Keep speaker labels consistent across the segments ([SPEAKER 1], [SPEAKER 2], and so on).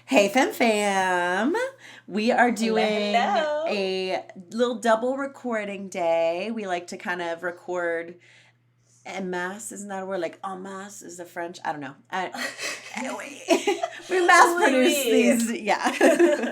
[SPEAKER 1] Hey, Femme. We are
[SPEAKER 2] Hello,
[SPEAKER 1] doing
[SPEAKER 2] hello.
[SPEAKER 1] a little double recording day. We like to kind of record en masse, isn't that a word? Like en masse is the French. I don't know. We mass
[SPEAKER 2] Oui,
[SPEAKER 1] produce
[SPEAKER 2] oui.
[SPEAKER 1] these, yeah,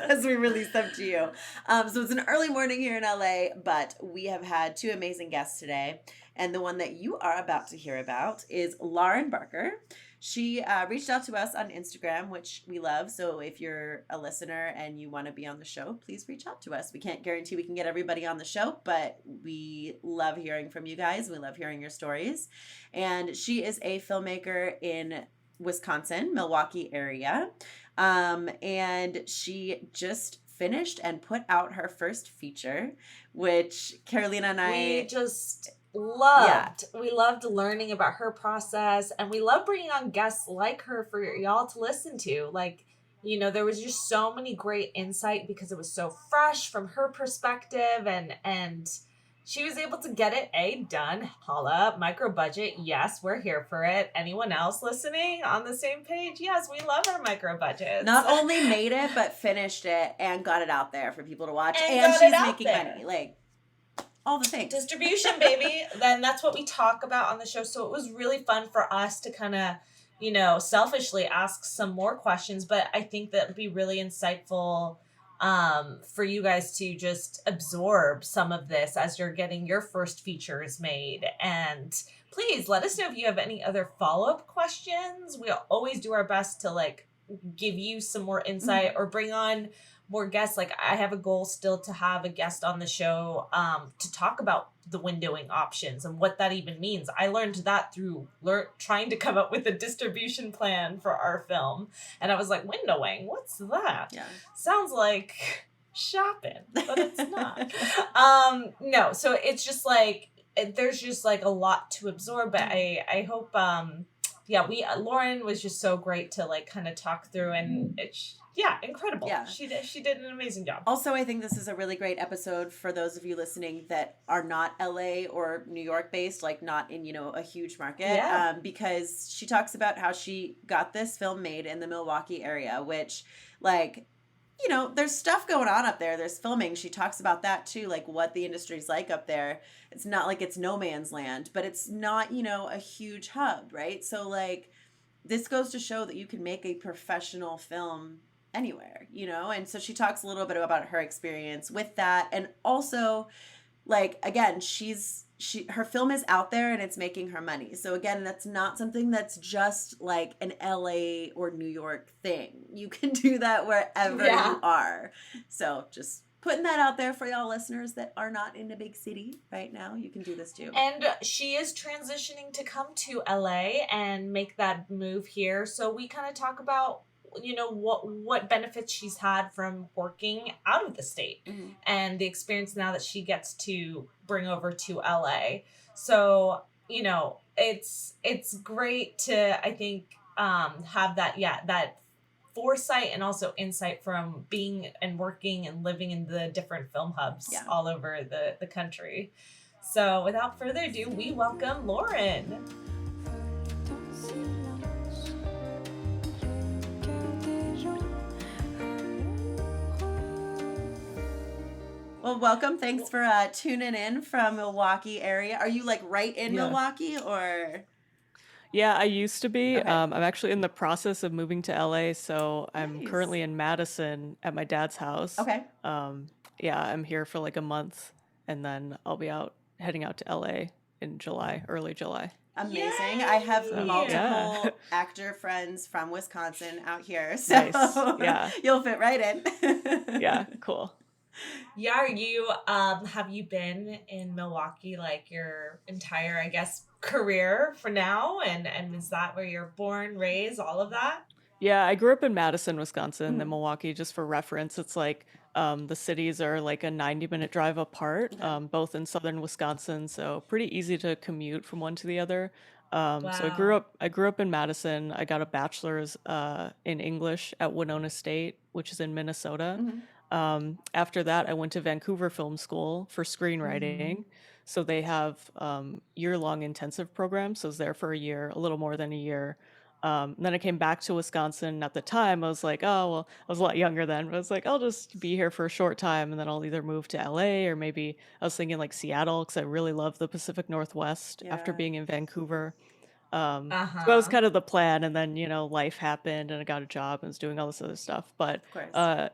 [SPEAKER 1] as we release them to you. So it's an early morning here in LA, but we have had two amazing guests today. And the one that you are about to hear about is Lauren Barker. She reached out to us on Instagram, which we love. So if you're a listener and you want to be on the show, please reach out to us. We can't guarantee we can get everybody on the show, but we love hearing from you guys. We love hearing your stories. And she is a filmmaker in Wisconsin, Milwaukee area. And she just finished and put out her first feature, which Carolina and
[SPEAKER 2] We
[SPEAKER 1] I,
[SPEAKER 2] just
[SPEAKER 1] yeah,
[SPEAKER 2] loved learning about her process, and we love bringing on guests like her for y'all to listen to. There was just so many great insight because it was so fresh from her perspective, and she was able to get it done. Holla, micro budget. Yes, we're here for it. Anyone else listening on the same page? Yes, we love our micro budgets.
[SPEAKER 1] not only made it, but finished it and got it out there for people to watch.
[SPEAKER 2] And
[SPEAKER 1] And
[SPEAKER 2] got it
[SPEAKER 1] she's
[SPEAKER 2] out
[SPEAKER 1] making money.
[SPEAKER 2] there.
[SPEAKER 1] Like, all the things.
[SPEAKER 2] Distribution, baby. Then that's what we talk about on the show. So it was really fun for us to kind of, selfishly ask some more questions. But I think that would be really insightful for you guys to just absorb some of this as you're getting your first features made. And please let us know if you have any other follow-up questions. We'll always do our best to give you some more insight
[SPEAKER 1] Mhm.
[SPEAKER 2] or bring on more guests. Like, I have a goal still to have a guest on the show to talk about the windowing options and what that even means. I learned that through trying to come up with a distribution plan for our film, and I was like, windowing, what's that?
[SPEAKER 1] Yeah.
[SPEAKER 2] Sounds like shopping, but it's not. No, so it's just there's just like a lot to absorb, but I hope yeah, we Lauren was just so great to kind of talk through, and yeah, incredible.
[SPEAKER 1] Yeah.
[SPEAKER 2] She did an amazing job.
[SPEAKER 1] Also, I think this is a really great episode for those of you listening that are not LA or New York based, like not in, a huge market,
[SPEAKER 2] Yeah.
[SPEAKER 1] because she talks about how she got this film made in the Milwaukee area, which, like, there's stuff going on up there. There's filming. She talks about that too, like what the industry's like up there. It's not like it's no man's land, but it's not, a huge hub, right? So, like, this goes to show that you can make a professional film anywhere, And so she talks a little bit about her experience with that. And also, like, again, her film is out there and it's making her money. So again, that's not something that's just like an LA or New York thing. You can do that wherever
[SPEAKER 2] Yeah.
[SPEAKER 1] you are. So just putting that out there for y'all listeners that are not in a big city right now. You can do this too.
[SPEAKER 2] And she is transitioning to come to LA and make that move here. So we kind of talk about what benefits she's had from working out of the state,
[SPEAKER 1] Mm-hmm.
[SPEAKER 2] and the experience now that she gets to bring over to LA. So, it's great to, I think, have that foresight and also insight from being and working and living in the different film hubs
[SPEAKER 1] Yeah.
[SPEAKER 2] all over the country. So without further ado, we welcome Lauren.
[SPEAKER 1] Well, welcome. Thanks for tuning in from Milwaukee area. Are you like right in
[SPEAKER 3] Yeah.
[SPEAKER 1] Milwaukee or?
[SPEAKER 3] Yeah, I used to be.
[SPEAKER 1] Okay.
[SPEAKER 3] I'm actually in the process of moving to LA, so I'm
[SPEAKER 1] Nice.
[SPEAKER 3] currently in Madison at my dad's house.
[SPEAKER 1] Okay.
[SPEAKER 3] Yeah, I'm here for like a month, and then I'll be heading out to LA in July, early July.
[SPEAKER 1] Amazing. I have
[SPEAKER 2] Yay!
[SPEAKER 1] multiple
[SPEAKER 3] Yeah.
[SPEAKER 1] actor friends from Wisconsin out here, so
[SPEAKER 3] Nice. Yeah.
[SPEAKER 1] you'll fit right in.
[SPEAKER 3] Yeah, cool.
[SPEAKER 2] Yeah, are you have you been in Milwaukee like your entire, I guess, career for now? And is that where you're born, raised, all of that?
[SPEAKER 3] Yeah, I grew up in Madison, Wisconsin, then
[SPEAKER 1] Mhm.
[SPEAKER 3] Milwaukee. Just for reference, it's like the cities are like a 90-minute drive apart,
[SPEAKER 1] Okay.
[SPEAKER 3] both in southern Wisconsin, so pretty easy to commute from one to the other. So
[SPEAKER 2] Wow.
[SPEAKER 3] I grew up in Madison. I got a bachelor's in English at Winona State, which is in Minnesota.
[SPEAKER 1] Mhm.
[SPEAKER 3] After that, I went to Vancouver Film School for
[SPEAKER 2] Mm-hmm.
[SPEAKER 3] screenwriting. So they have year-long intensive programs. So I was there for a year, a little more than a year. And then I came back to Wisconsin. At the time, I was like, oh, well, I was a lot younger then, but I was like, I'll just be here for a short time and then I'll either move to LA or maybe I was thinking like Seattle because I really love the Pacific Northwest after
[SPEAKER 1] Yeah.
[SPEAKER 3] being in Vancouver. So that was
[SPEAKER 2] Uh-huh.
[SPEAKER 3] kind of the plan. And then, life happened and I got a job and was doing all this other stuff. But,
[SPEAKER 1] Of course.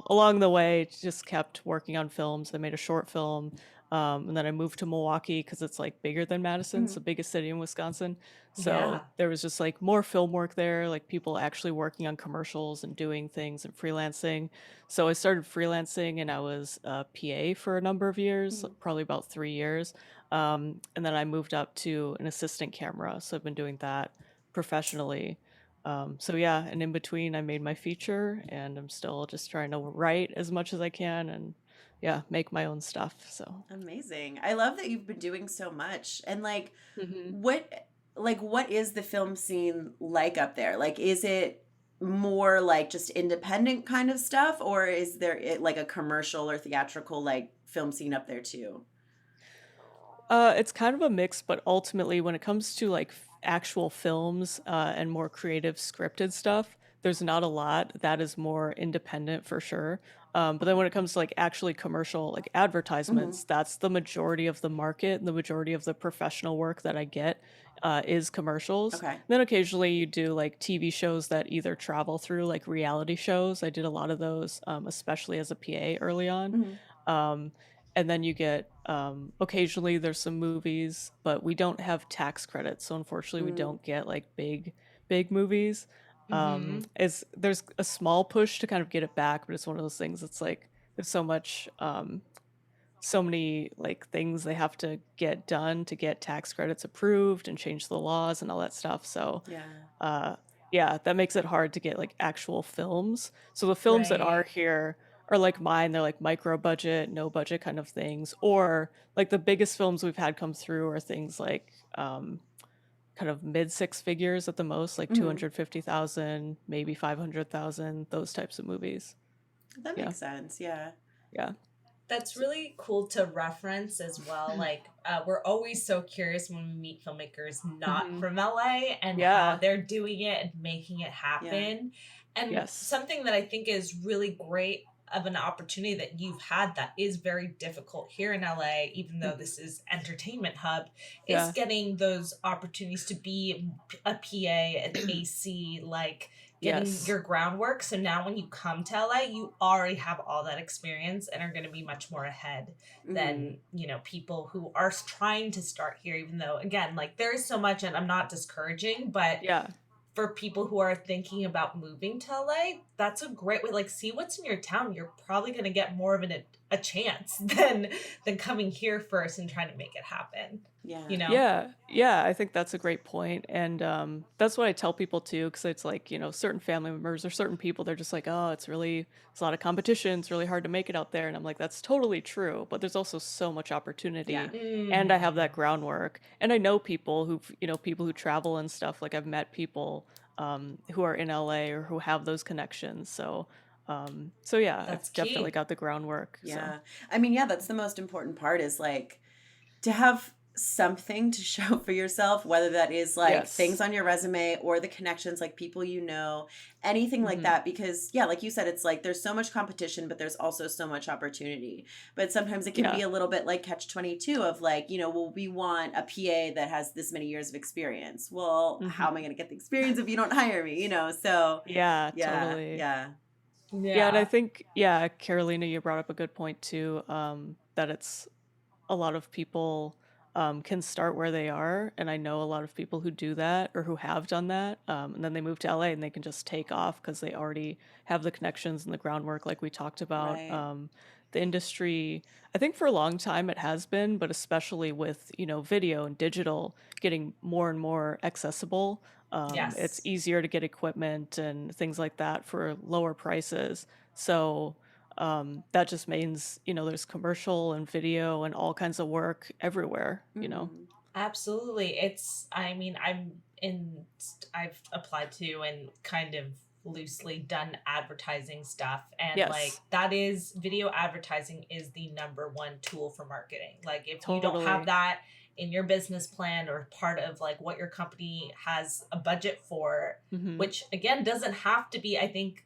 [SPEAKER 3] along the way, just kept working on films. I made a short film. And then I moved to Milwaukee because it's like bigger than Madison. It's
[SPEAKER 1] Mhm.
[SPEAKER 3] the biggest city in Wisconsin. So
[SPEAKER 2] Yeah.
[SPEAKER 3] there was just like more film work there, like people actually working on commercials and doing things and freelancing. So I started freelancing and I was a PA for a number of years,
[SPEAKER 1] Mhm.
[SPEAKER 3] probably about 3 years. And then I moved up to an assistant camera. So I've been doing that professionally. So yeah, and in between, I made my feature and I'm still just trying to write as much as I can and yeah, make my own stuff. So.
[SPEAKER 1] Amazing. I love that you've been doing so much. And
[SPEAKER 3] Hmm.
[SPEAKER 1] what what is the film scene like up there? Like is it more like just independent kind of stuff or is there like a commercial or theatrical like film scene up there too?
[SPEAKER 3] It's kind of a mix, but ultimately, when it comes to like actual films and more creative scripted stuff, there's not a lot that is more independent for sure. But then when it comes to like actually commercial, like
[SPEAKER 1] Mhm.
[SPEAKER 3] advertisements, that's the majority of the market and the majority of the professional work that I get is commercials.
[SPEAKER 1] Okay.
[SPEAKER 3] Then occasionally you do like TV shows that either travel through like reality shows. I did a lot of those, especially as a PA early on.
[SPEAKER 1] Mhm.
[SPEAKER 3] Um, and then you get occasionally there's some movies, but we don't have tax credits, so unfortunately we
[SPEAKER 1] Mm.
[SPEAKER 3] don't get like big movies.
[SPEAKER 2] Mm-hmm.
[SPEAKER 3] It's there's a small push to kind of get it back, but it's one of those things. It's like there's so many like things they have to get done to get tax credits approved and change the laws and all that stuff. So
[SPEAKER 1] Yeah.
[SPEAKER 3] uh, yeah, that makes it hard to get like actual films. So the films that are
[SPEAKER 2] Right.
[SPEAKER 3] here are like mine. They're like micro budget, no budget kind of things. Or like the biggest films we've had come through are things like kind of mid six figures at the most, like
[SPEAKER 1] Mhm.
[SPEAKER 3] 250,000, maybe 500,000, those types of movies.
[SPEAKER 1] That
[SPEAKER 3] Yeah,
[SPEAKER 1] makes sense. Yeah.
[SPEAKER 3] yeah.
[SPEAKER 2] That's
[SPEAKER 3] So,
[SPEAKER 2] really cool to reference as well. Like, we're always so curious when we meet filmmakers not
[SPEAKER 3] mhm.
[SPEAKER 2] from LA and how
[SPEAKER 3] Yeah.
[SPEAKER 2] they're doing it and making it
[SPEAKER 1] Yeah.
[SPEAKER 2] happen. And
[SPEAKER 3] Yes.
[SPEAKER 2] something that I think is really great of an opportunity that you've had that is very difficult here in LA, even though
[SPEAKER 1] Mhm.
[SPEAKER 2] this is entertainment hub, is
[SPEAKER 3] Yeah.
[SPEAKER 2] getting those opportunities to be a PA, an AC, like getting
[SPEAKER 3] Yes.
[SPEAKER 2] your groundwork. So now when you come to LA, you already have all that experience and are going to be much more ahead
[SPEAKER 1] Mhm.
[SPEAKER 2] than, people who are trying to start here, even though, again, like there is so much, and I'm not discouraging, but
[SPEAKER 3] Yeah.
[SPEAKER 2] for people who are thinking about moving to LA, that's a great way. Like, see what's in your town. You're probably going to get more of a chance than coming here first and trying to make it happen. You
[SPEAKER 1] Yeah.
[SPEAKER 2] know?
[SPEAKER 3] Yeah, yeah, I think that's a great point, and that's what I tell people too, because it's like certain family members or certain people, they're just like, oh, it's a lot of competition, it's really hard to make it out there, and I'm like, that's totally true, but there's also so much
[SPEAKER 1] Yeah.
[SPEAKER 3] opportunity, and I have that
[SPEAKER 2] Mm.
[SPEAKER 3] groundwork, and I know people people who travel and stuff. Like I've met people who are in LA or who have those connections, so yeah,
[SPEAKER 2] That's
[SPEAKER 3] I've definitely
[SPEAKER 2] key.
[SPEAKER 3] got the groundwork. So
[SPEAKER 1] Yeah. I mean, yeah, that's the most important part is like to have something to show for yourself, whether that is like things
[SPEAKER 3] yes,
[SPEAKER 1] on your resume or the connections, like people anything like
[SPEAKER 3] hmm
[SPEAKER 1] that. Because, yeah, like you said, it's like there's so much competition, but there's also so much opportunity. But sometimes it can be
[SPEAKER 3] yeah,
[SPEAKER 1] a little bit like catch 22 of like, well, we want a PA that has this many years of experience. Well, how am I
[SPEAKER 3] hmm
[SPEAKER 1] going to get the experience if you don't hire me? So
[SPEAKER 3] yeah,
[SPEAKER 1] yeah,
[SPEAKER 3] totally.
[SPEAKER 1] yeah.
[SPEAKER 3] Yeah, and I
[SPEAKER 2] Yeah.
[SPEAKER 3] think, yeah, Carolina, you brought up a good point too, that it's a lot of people can start where they are. And I know a lot of people who do that or who have done that. And then they move to LA and they can just take off because they already have the connections and the groundwork, like we talked about.
[SPEAKER 1] Right.
[SPEAKER 3] The industry, I think for a long time it has been, but especially with, video and digital getting more and more accessible. It's
[SPEAKER 2] Yes.
[SPEAKER 3] easier to get equipment and things like that for lower prices. So that just means, there's commercial and video and all kinds of work everywhere.
[SPEAKER 1] Hmm.
[SPEAKER 2] Absolutely. I mean, I've applied to and kind of loosely done advertising stuff. And like,
[SPEAKER 3] Yes,
[SPEAKER 2] video advertising is the number one tool for marketing. Like, if you don't have
[SPEAKER 3] totally.
[SPEAKER 2] that, in your business plan or part of like what your company has a budget for,
[SPEAKER 3] Mm-hmm.
[SPEAKER 2] which again doesn't have to be, I think,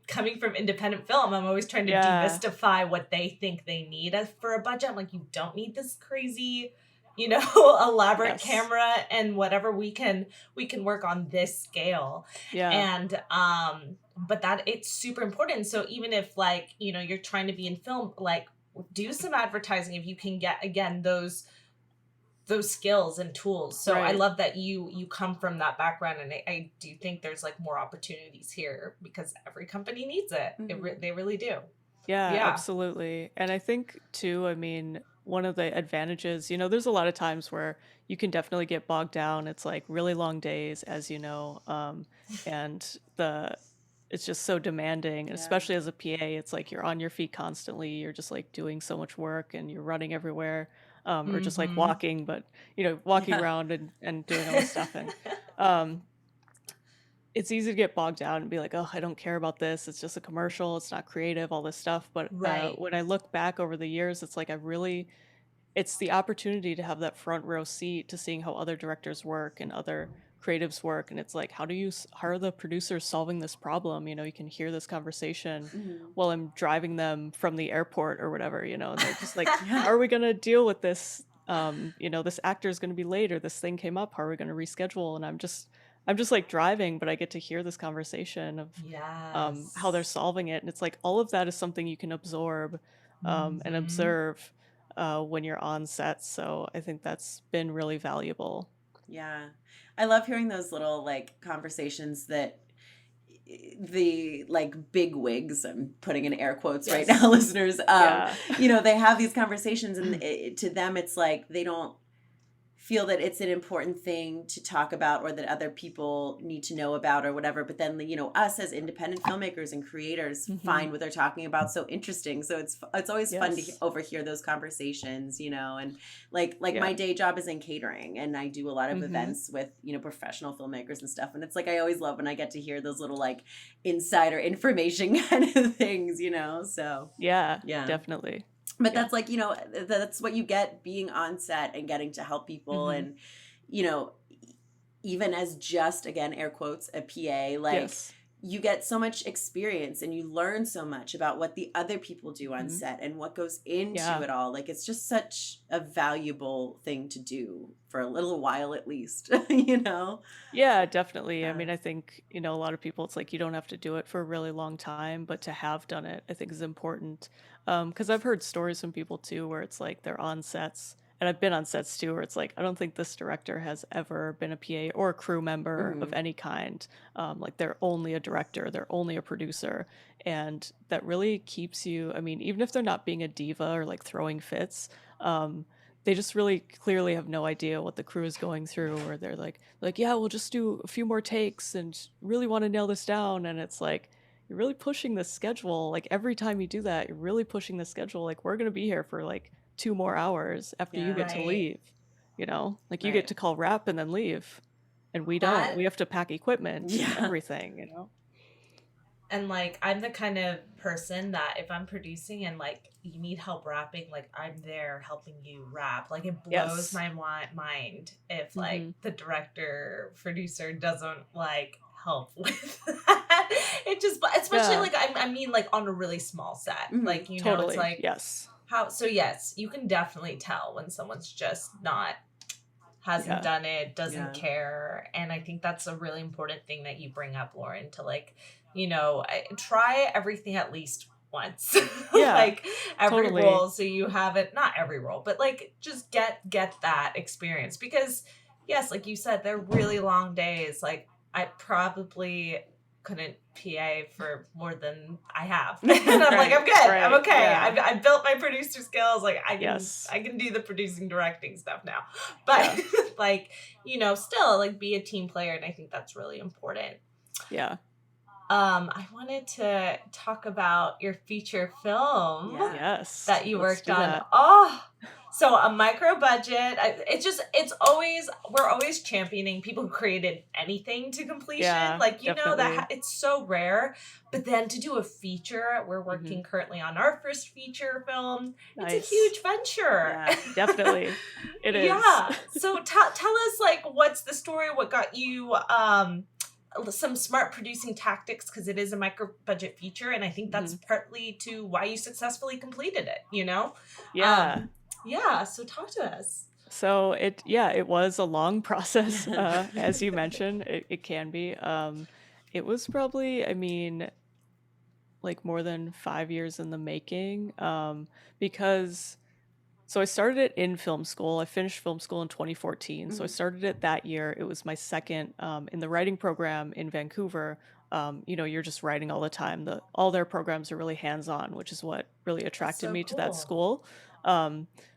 [SPEAKER 2] coming from independent film, I'm always trying to
[SPEAKER 3] Yeah.
[SPEAKER 2] demystify what they think they need for a budget. I'm like, you don't need this crazy, elaborate
[SPEAKER 3] Yes.
[SPEAKER 2] camera, and whatever we can work on this scale.
[SPEAKER 3] Yeah.
[SPEAKER 2] And but that it's super important. So even if like, you're trying to be in film, like do some advertising if you can get, again, those skills and tools. So I
[SPEAKER 3] Right.
[SPEAKER 2] love that you come from that background, and I do think there's like more opportunities here because every company needs it. They really do.
[SPEAKER 3] Yeah,
[SPEAKER 2] Yeah.
[SPEAKER 3] absolutely. And I think too, I mean, one of the advantages, there's a lot of times where you can definitely get bogged down. It's like really long days, as you know, and it's just so demanding. And
[SPEAKER 1] Yeah.
[SPEAKER 3] especially as a PA, it's like you're on your feet constantly. You're just like doing so much work and you're running everywhere, or just like walking, but walking
[SPEAKER 1] Yeah.
[SPEAKER 3] around and doing all this stuff. And it's easy to get bogged down and be like, oh, I don't care about this. It's just a commercial. It's not creative, all this stuff. But
[SPEAKER 2] Right.
[SPEAKER 3] when I look back over the years, it's like it's the opportunity to have that front row seat to seeing how other directors work and other creatives work. And it's like, how are the producers solving this problem? You can hear this conversation while I'm driving them from the airport or whatever, and they're just like, how are we going to deal with this? This actor is going to be late, or this thing came up. How are we going to reschedule? And I'm just like driving, but I get to hear this conversation of how they're solving it. And it's like all of that is something you can absorb and observe when you're on set. So I think that's been really valuable.
[SPEAKER 1] Yeah. I love hearing those little like conversations that the like big wigs, I'm putting in air quotes right now, listeners, they have these conversations, and to them it's like they don't feel that it's an important thing to talk about or that other people need to know about or whatever. But then, us as independent filmmakers and creators find what they're talking about so interesting. So it's always fun to overhear those conversations, and like my day job is in catering, and I do a lot of events with, professional filmmakers and stuff. And it's like, I always love when I get to hear those little like insider information kind of things, so.
[SPEAKER 3] Yeah, definitely.
[SPEAKER 1] But that's like, that's what you get being on set and getting to help people. And, even as just, again, air quotes, a PA, like you get so much experience and you learn so much about what the other people do on set and what goes into it all. Like, it's just such a valuable thing to do for a little while, at least,
[SPEAKER 3] Yeah, definitely. I mean, I think, a lot of people, it's like you don't have to do it for a really long time, but to have done it, I think is important. Because I've heard stories from people too, where it's like they're on sets, and I've been on sets too, where it's like, I don't think this director has ever been a PA or a crew member of any kind. Like they're only a director, they're only a producer. And that really keeps you, I mean, even if they're not being a diva or like throwing fits, they just really clearly have no idea what the crew is going through, or they're like, yeah, we'll just do a few more takes and really want to nail this down. And it's like, you're really pushing the schedule. Like every time you do that, you're really pushing the schedule. Like we're going to be here for like 2 more hours after you get to leave, like you get to call wrap and then leave. And we don't. We have to pack equipment and everything,
[SPEAKER 2] And like, I'm the kind of person that if I'm producing and like you need help wrapping, like I'm there helping you wrap. Like it blows my mind if like the director, producer doesn't like help with that. It just, especially like, I mean like on a really small set, like,
[SPEAKER 3] totally.
[SPEAKER 2] It's like, so yes, you can definitely tell when someone's just hasn't done it, doesn't care. And I think that's a really important thing that you bring up, Lauren, to like, try everything at least once. Like every role, so you have it, not every role, but like just get that experience, because yes, like you said, they're really long days. Like I probably couldn't PA for more than I have. And I'm like, I'm good. I'm okay. I've built my producer skills. Like I can do the producing, directing stuff now. But like, still like be a team player. And I think that's really important.
[SPEAKER 3] Yeah.
[SPEAKER 2] I wanted to talk about your feature film
[SPEAKER 3] that
[SPEAKER 2] you worked on.
[SPEAKER 3] That.
[SPEAKER 2] Oh, So a micro budget. We're always championing people who created anything to completion.
[SPEAKER 3] Yeah,
[SPEAKER 2] Like,
[SPEAKER 3] definitely.
[SPEAKER 2] it's so rare. But then to do a feeture, we're
[SPEAKER 3] Hmm.
[SPEAKER 2] working currently on our first feature film. It's a
[SPEAKER 3] Nice.
[SPEAKER 2] huge venture.
[SPEAKER 1] Yeah.
[SPEAKER 3] Definitely. It is.
[SPEAKER 2] Yeah. So tell us, like, what's the story? What got you some smart producing tactics, because it is a micro budget feature, and I think that's
[SPEAKER 3] Mhm.
[SPEAKER 2] partly to why you successfully completed it.
[SPEAKER 3] Yeah.
[SPEAKER 2] Yeah, so talk to us.
[SPEAKER 3] So it was a long process, as you mentioned. It can be. It was probably, I mean, like more than 5 years in the making. Because so I started it in film school. I finished film school in 2014. So I
[SPEAKER 1] Mhm.
[SPEAKER 3] started it that year. It was my second in the writing program in Vancouver. You're just writing all the time. All their programs are really hands-on, which is what really
[SPEAKER 2] That's
[SPEAKER 3] attracted
[SPEAKER 2] so
[SPEAKER 3] me to that
[SPEAKER 2] cool.
[SPEAKER 3] school.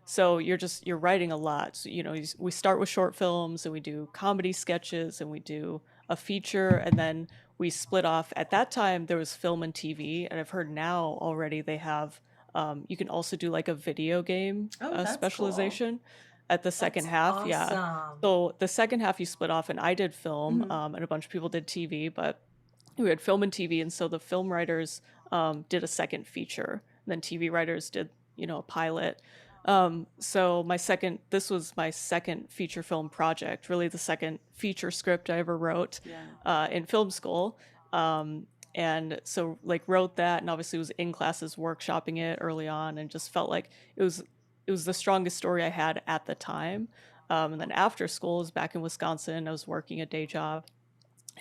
[SPEAKER 3] So you're writing a lot. So, we start with short films and we do comedy sketches and we do a feature, and then we split off. At that time, there was film and TV, and I've heard now already they have you can also do like a video game
[SPEAKER 1] Oh, that's cool.
[SPEAKER 3] specialization at the second
[SPEAKER 2] That's
[SPEAKER 3] half. Yeah.
[SPEAKER 2] awesome.
[SPEAKER 3] So the second half you split off, and I did film,
[SPEAKER 1] Mhm.
[SPEAKER 3] and a bunch of people did TV, but we had film and TV. And so the film writers did a second feature, and then TV writers did, a pilot. This was my second feature film project, really the second feature script I ever wrote
[SPEAKER 1] Yeah.
[SPEAKER 3] in film school. And so like wrote that, and obviously was in classes workshopping it early on, and just felt like it was the strongest story I had at the time. And then after school, I was back in Wisconsin. I was working a day job,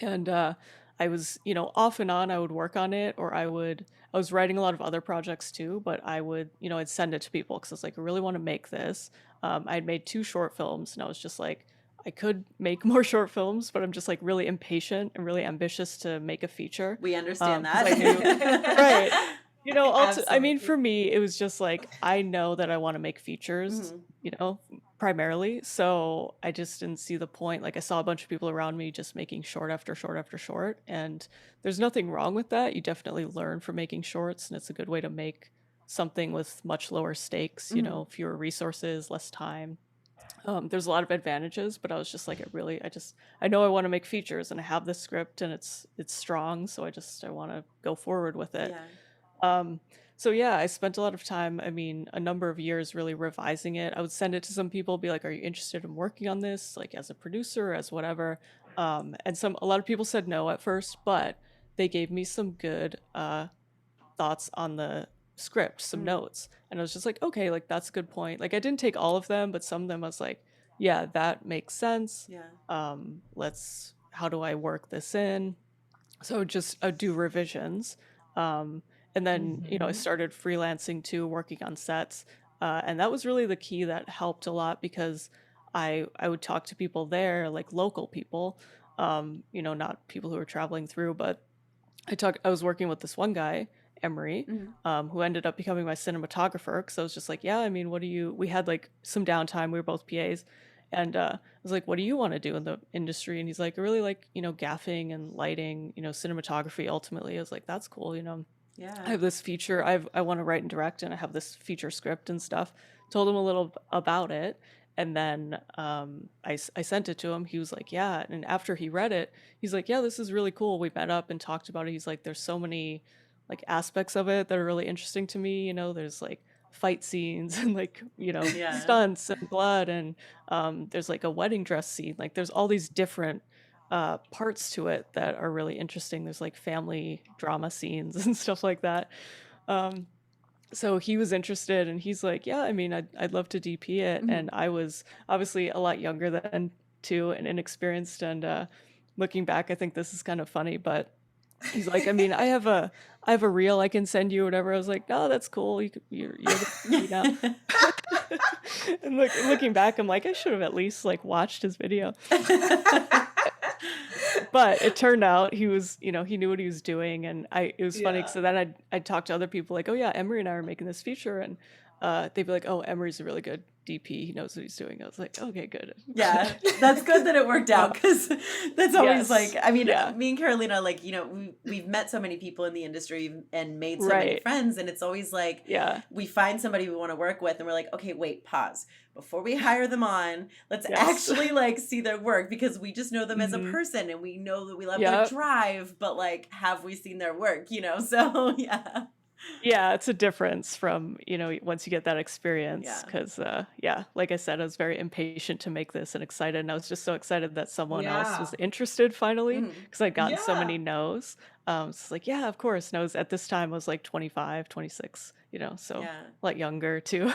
[SPEAKER 3] and I was, off and on. I would work on it, or I was writing a lot of other projects too, but I would, I'd send it to people because I was like, I really want to make this. I had made 2 short films, and I was just like, I could make more short films, but I'm just like really impatient and really ambitious to make a feature.
[SPEAKER 1] We understand
[SPEAKER 3] Because I knew,
[SPEAKER 1] that.
[SPEAKER 3] right. I mean,
[SPEAKER 2] Absolutely.
[SPEAKER 3] for me, it was just like, I know that I want to make features,
[SPEAKER 1] Mhm.
[SPEAKER 3] primarily. So I just didn't see the point. Like, I saw a bunch of people around me just making short after short after short. And there's nothing wrong with that. You definitely learn from making shorts, and it's a good way to make something with much lower stakes,
[SPEAKER 1] Mhm.
[SPEAKER 3] fewer resources, less time. There's a lot of advantages, but I was just like, I know I want to make features, and I have this script, and it's strong. So I want to go forward with it.
[SPEAKER 1] Yeah.
[SPEAKER 3] Um, so yeah, I spent a lot of time, I mean, a number of years really revising it. I would send it to some people, be like, "Are you interested in working on this, like as a producer, as whatever?" And a lot of people said no at first, but they gave me some good thoughts on the script, some
[SPEAKER 1] Mhm.
[SPEAKER 3] notes, and I was just like, "Okay, like that's a good point." Like I didn't take all of them, but some of them I was like, "Yeah, that makes sense.
[SPEAKER 1] Yeah.
[SPEAKER 3] Let's How do I work this in?" So just do revisions. Um, and then, I
[SPEAKER 2] Mm-hmm.
[SPEAKER 3] started freelancing too, working on sets. And that was really the key that helped a lot, because I would talk to people there, like local people, not people who were traveling through, but I was working with this one guy, Emery,
[SPEAKER 1] Mhm.
[SPEAKER 3] who ended up becoming my cinematographer. Because I was just like, yeah, I mean, we had like some downtime. We were both PAs. And I was like, what do you want to do in the industry? And he's like, I really like, gaffing and lighting, cinematography ultimately. I was like, that's cool. I
[SPEAKER 1] Yeah.
[SPEAKER 3] have this feature I want to write and direct, and I have this feature script and stuff. Told him a little about it, and then I sent it to him. He was like, yeah. And after he read it, he's like, yeah, this is really cool. We met up and talked about it. He's like, there's so many like aspects of it that are really interesting to me. There's like fight scenes and like
[SPEAKER 1] Yeah.
[SPEAKER 3] stunts and blood, and there's like a wedding dress scene. Like there's all these different parts to it that are really interesting. There's like family drama scenes and stuff like that. Um, so he was interested, and he's like, yeah, I mean, I'd love to DP it. And
[SPEAKER 1] Mhm.
[SPEAKER 3] I was obviously a lot younger than too, and inexperienced. And looking back, I think this is kind of funny, but he's like, I mean, I have a reel I can send you, or whatever. I was like, oh, that's cool. You're the DP now. And looking back, I'm like, I should have at least like watched his video. But it turned out he knew what he was doing. And it was funny because
[SPEAKER 2] Yeah.
[SPEAKER 3] then I'd talk to other people like, oh yeah, Emery and I are making this feature, and they'd be like, oh, Emery's a really good DP. He knows what he's doing. I was like, okay, good.
[SPEAKER 1] Yeah, that's good that it worked out, because that's always
[SPEAKER 3] Yes.
[SPEAKER 1] like, I mean,
[SPEAKER 3] Yeah.
[SPEAKER 1] me and Carolina, like, you know, we've met so many people in the industry and made so many
[SPEAKER 3] Right.
[SPEAKER 1] friends, and it's always like,
[SPEAKER 3] Yeah.
[SPEAKER 1] we find somebody we want to work with and we're like, okay, wait, pause. Before we hire them on, let's
[SPEAKER 3] Yes.
[SPEAKER 1] actually like see their work, because we just know them as a
[SPEAKER 3] Mhm.
[SPEAKER 1] person and we know that we love their
[SPEAKER 3] Yep.
[SPEAKER 1] drive, but like, have we seen their work, you know? So yeah.
[SPEAKER 3] Yeah, it's a difference from, you know, once you get that experience,
[SPEAKER 1] Yeah.
[SPEAKER 3] because yeah, like I said, I was very impatient to make this and excited, and I was just so excited that someone else was
[SPEAKER 2] Yeah.
[SPEAKER 3] interested finally,
[SPEAKER 1] Mhm.
[SPEAKER 3] because I'd gotten so many
[SPEAKER 2] Yeah.
[SPEAKER 3] no's. So it's like, yeah, of course. And I was, at this time, I was like 25, 26, you know, so
[SPEAKER 1] Yeah.
[SPEAKER 3] a lot younger too,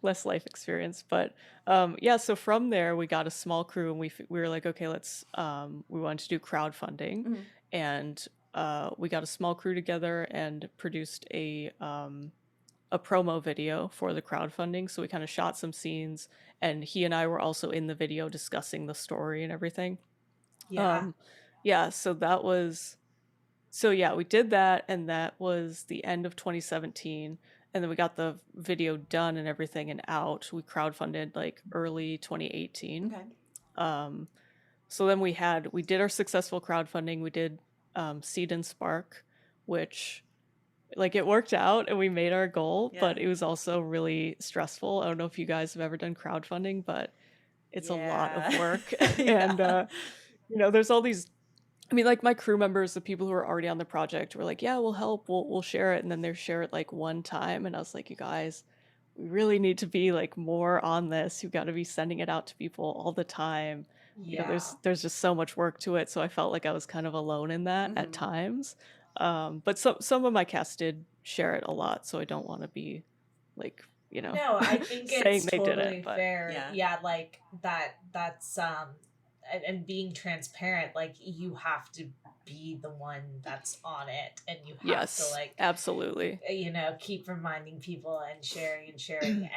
[SPEAKER 3] less life experience. But yeah, so from there, we got a small crew, and we were like, okay, let's, we wanted to do crowdfunding.
[SPEAKER 1] Mhm.
[SPEAKER 3] And we got a small crew together and produced a promo video for the crowdfunding. So we kind of shot some scenes, and he and I were also in the video discussing the story and everything.
[SPEAKER 2] Yeah.
[SPEAKER 3] Yeah, so that was, so yeah, we did that, and that was the end of 2017. And then we got the video done and everything and out. We crowdfunded like early 2018.
[SPEAKER 1] Okay.
[SPEAKER 3] So then we did our successful crowdfunding. We did Seed and Spark, which, like, it worked out and we made our goal, but
[SPEAKER 1] Yeah.
[SPEAKER 3] it was also really stressful. I don't know if you guys have ever done crowdfunding, but it's a lot of
[SPEAKER 1] Yeah.
[SPEAKER 3] work. And
[SPEAKER 1] Yeah.
[SPEAKER 3] you know, there's all these, I mean, like, my crew members, the people who are already on the project, were like, yeah, we'll help, we'll share it. And then they share it like one time, and I was like, you guys, we really need to be like more on this. You've got to be sending it out to people all the time. You know,
[SPEAKER 2] Yeah.
[SPEAKER 3] there's just so much work to it. So I felt like I was kind of alone in that at
[SPEAKER 1] Mhm.
[SPEAKER 3] times. But some of my cast did share it a lot, so I don't want to be like, you know,
[SPEAKER 2] No, I think
[SPEAKER 3] saying
[SPEAKER 2] it's
[SPEAKER 3] they didn't,
[SPEAKER 2] totally
[SPEAKER 3] but
[SPEAKER 2] fair.
[SPEAKER 1] Yeah.
[SPEAKER 2] Yeah, like that's and being transparent, like you have to be the one that's on it, and you have to
[SPEAKER 3] yes,
[SPEAKER 2] like
[SPEAKER 3] absolutely.
[SPEAKER 2] you know, keep reminding people and sharing.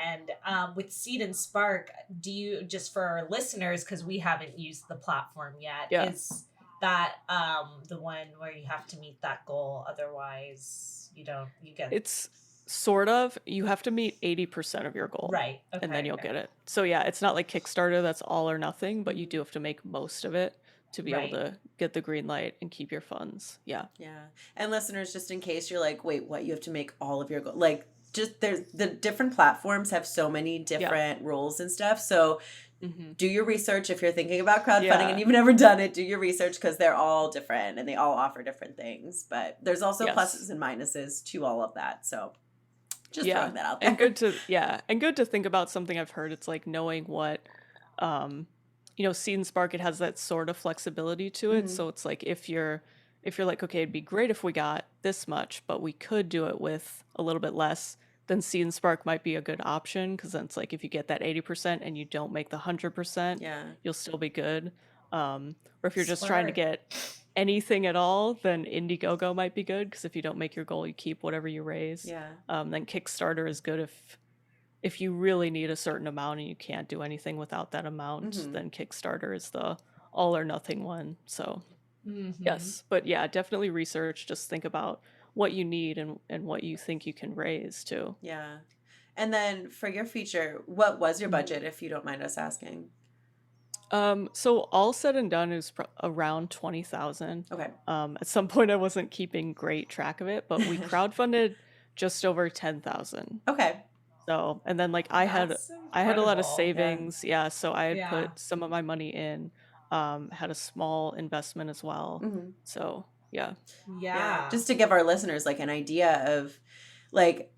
[SPEAKER 2] And with Seed and Spark, do you, just for our listeners, because we haven't used the platform yet,
[SPEAKER 3] Yeah.
[SPEAKER 2] is that the one where you have to meet that goal, otherwise you get
[SPEAKER 3] It's sort of, you have to meet 80% of your goal.
[SPEAKER 2] right. Okay,
[SPEAKER 3] And then you'll
[SPEAKER 2] okay.
[SPEAKER 3] get it. So yeah, it's not like Kickstarter that's all or nothing, but you
[SPEAKER 1] Mhm.
[SPEAKER 3] do have to make most of it to be able
[SPEAKER 2] Right.
[SPEAKER 3] to get the green light and keep your funds. Yeah.
[SPEAKER 1] Yeah. And listeners, just in case you're like, wait, what? You have to make all of your like, just there's the different platforms have so many different rules and stuff. So
[SPEAKER 3] Hmm.
[SPEAKER 1] do your research if you're thinking about crowdfunding
[SPEAKER 3] Yeah.
[SPEAKER 1] and you've never done it. Do your research, because they're all different and they all offer different things. But there's also
[SPEAKER 3] Yes.
[SPEAKER 1] pluses and minuses to all of that. So just
[SPEAKER 3] Yeah.
[SPEAKER 1] throwing that out there.
[SPEAKER 3] And good to think about something I've heard. It's like knowing what, you know, Seed and Spark, it has that sort of flexibility to it.
[SPEAKER 1] Mhm.
[SPEAKER 3] So it's like, if you're like, okay, it'd be great if we got this much, but we could do it with a little bit less, then Seed and Spark might be a good option, because then it's like, if you get that 80% and you don't make the 100%,
[SPEAKER 1] Yeah.
[SPEAKER 3] you'll still be good. Or if you're just trying to
[SPEAKER 2] Smart.
[SPEAKER 3] get anything at all, then Indiegogo might be good, because if you don't make your goal, you keep whatever you raise.
[SPEAKER 1] Yeah.
[SPEAKER 3] Then Kickstarter is good if you really need a certain amount and you can't do anything without that amount,
[SPEAKER 1] Mhm.
[SPEAKER 3] then Kickstarter is the all or nothing one. So
[SPEAKER 2] Mhm.
[SPEAKER 3] yes, but yeah, definitely research. Just think about what you need and what you think you can raise too.
[SPEAKER 1] Yeah. And then for your feature, what was your
[SPEAKER 2] Mhm.
[SPEAKER 1] budget, if you don't mind us asking?
[SPEAKER 3] So all said and done is around 20,000.
[SPEAKER 1] Okay.
[SPEAKER 3] At some point I wasn't keeping great track of it, but we crowdfunded just over 10,000.
[SPEAKER 1] Okay.
[SPEAKER 3] So, and then like I had
[SPEAKER 2] That's
[SPEAKER 3] a lot of
[SPEAKER 2] incredible.
[SPEAKER 3] savings. Yeah, so I had
[SPEAKER 2] Yeah.
[SPEAKER 3] put some of my money in, had a small investment as well.
[SPEAKER 1] Mhm.
[SPEAKER 3] So, yeah.
[SPEAKER 2] Yeah.
[SPEAKER 1] Just to give our listeners like an idea of like,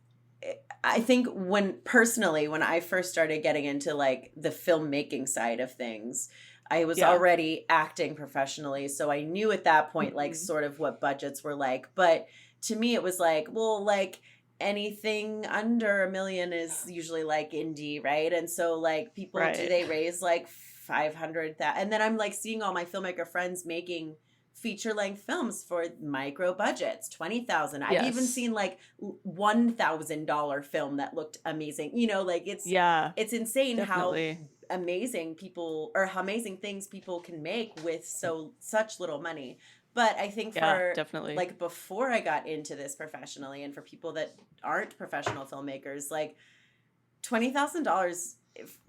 [SPEAKER 1] I think when I first started getting into like the filmmaking side of things, I was
[SPEAKER 3] Yeah.
[SPEAKER 1] already acting professionally. So I knew at that point, like,
[SPEAKER 3] Mhm.
[SPEAKER 1] sort of what budgets were like. But to me, it was like, well, like, anything under $1 million is usually like indie, right? And so like people, do
[SPEAKER 3] Right.
[SPEAKER 1] they raise like 500,000? And then I'm like seeing all my filmmaker friends making feature length films for micro budgets, 20,000. I've even
[SPEAKER 3] Yes.
[SPEAKER 1] seen like $1,000 film that looked amazing. You know, like
[SPEAKER 3] Yeah,
[SPEAKER 1] it's insane
[SPEAKER 3] definitely.
[SPEAKER 1] how amazing people, or how amazing things people can make with such little money. But I think
[SPEAKER 3] Yeah,
[SPEAKER 1] for
[SPEAKER 3] definitely.
[SPEAKER 1] like before I got into this professionally, and for people that aren't professional filmmakers, like $20,000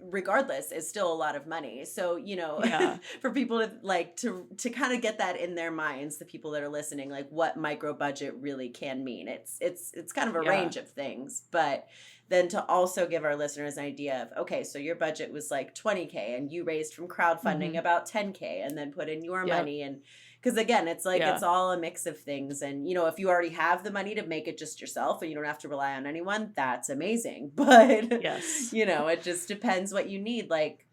[SPEAKER 1] regardless, is still a lot of money. So, you know,
[SPEAKER 3] Yeah.
[SPEAKER 1] for people to like to kind of get that in their minds, the people that are listening, like what micro budget really can mean. It's kind of a
[SPEAKER 3] Yeah.
[SPEAKER 1] range of things, but then to also give our listeners an idea of, okay, so your budget was like 20K and you raised from crowdfunding about 10K and then put in your
[SPEAKER 3] Yep.
[SPEAKER 1] money. And because again, it's like
[SPEAKER 3] Yeah.
[SPEAKER 1] it's all a mix of things. And you know, if you already have the money to make it just yourself and you don't have to rely on anyone, that's amazing. But
[SPEAKER 3] Yes.
[SPEAKER 1] you know, it just depends what you need. Like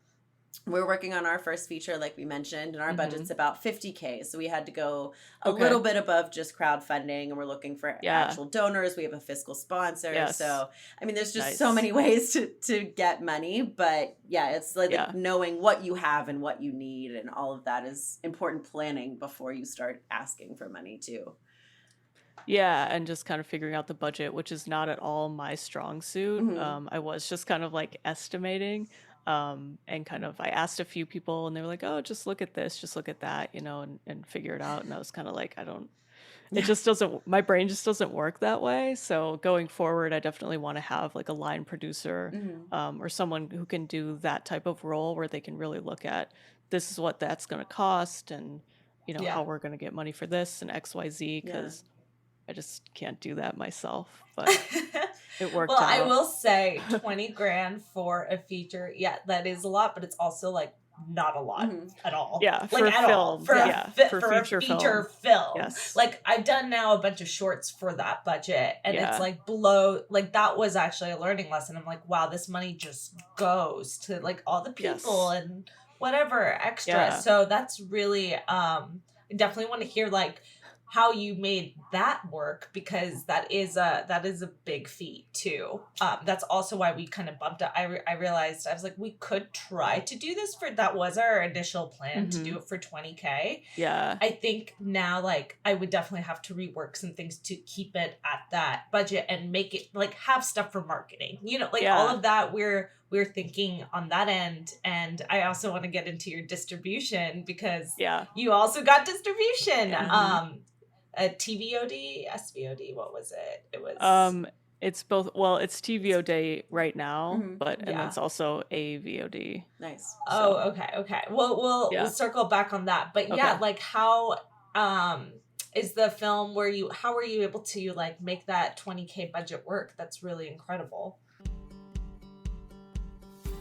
[SPEAKER 1] we're working on our first feature, like we mentioned, and our budget's about 50K. So we had to go a little bit above just crowdfunding, and we're looking for actual donors. We have a fiscal sponsor.
[SPEAKER 3] Yes.
[SPEAKER 1] So, I mean, there's just so many ways to get money. But yeah, it's like knowing what you have and what you need, and all of that is important planning before you start asking for money too.
[SPEAKER 3] Yeah, and just kind of figuring out the budget, which is not at all my strong suit. I was just kind of like estimating, and kind of I asked a few people, and they were like, "Oh, just look at this, just look at that," you know, and figure it out. And I was kind of like, it just doesn't, my brain just doesn't work that way. So going forward, I definitely want to have like a line producer, or someone who can do that type of role where they can really look at this is what that's going to cost, and you know how we're going to get money for this and XYZ, because I just can't do that myself, but it worked out.
[SPEAKER 2] Well, I will say 20 grand for a feature. Yeah, that is a lot, but it's also like not a lot at all.
[SPEAKER 3] Yeah,
[SPEAKER 2] like
[SPEAKER 3] for
[SPEAKER 2] at
[SPEAKER 3] film.
[SPEAKER 2] all. For
[SPEAKER 3] for
[SPEAKER 2] a feature film.
[SPEAKER 3] Yes.
[SPEAKER 2] Like I've done now a bunch of shorts for that budget, and it's like below. Like that was actually a learning lesson. I'm like, wow, this money just goes to like all the people and whatever extra.
[SPEAKER 3] Yeah.
[SPEAKER 2] So that's really I definitely want to hear like how you made that work, because that is a big feat too. That's also why we kind of bumped up. I realized I was like, we could try to do this that was our initial plan to do it for 20K.
[SPEAKER 3] Yeah.
[SPEAKER 2] I think now like I would definitely have to rework some things to keep it at that budget and make it like have stuff for marketing. You know, like all of that we're thinking on that end. And I also want to get into your distribution, because you also got distribution. A TVOD, SVOD, what was it? It was
[SPEAKER 3] it's both. Well, it's TVOD right now, but and it's also a VOD.
[SPEAKER 1] Nice.
[SPEAKER 2] Oh, okay. Well, we'll circle back on that. But like how is the film how were you able to like make that 20K budget work? That's really incredible.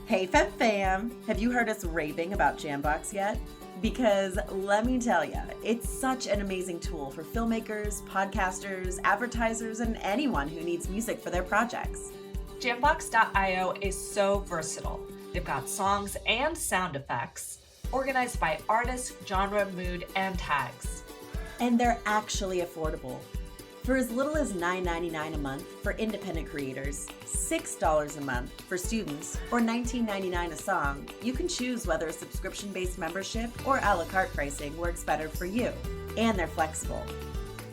[SPEAKER 1] Hey fam, have you heard us raving about Jambox yet? Because let me tell you, it's such an amazing tool for filmmakers, podcasters, advertisers, and anyone who needs music for their projects.
[SPEAKER 2] Jambox.io is so versatile. They've got songs and sound effects, organized by artist, genre, mood, and tags.
[SPEAKER 1] And they're actually affordable. For as little as $9.99 a month for independent creators, $6 a month for students, or $19.99 a song, you can choose whether a subscription-based membership or a la carte pricing works better for you. And they're flexible.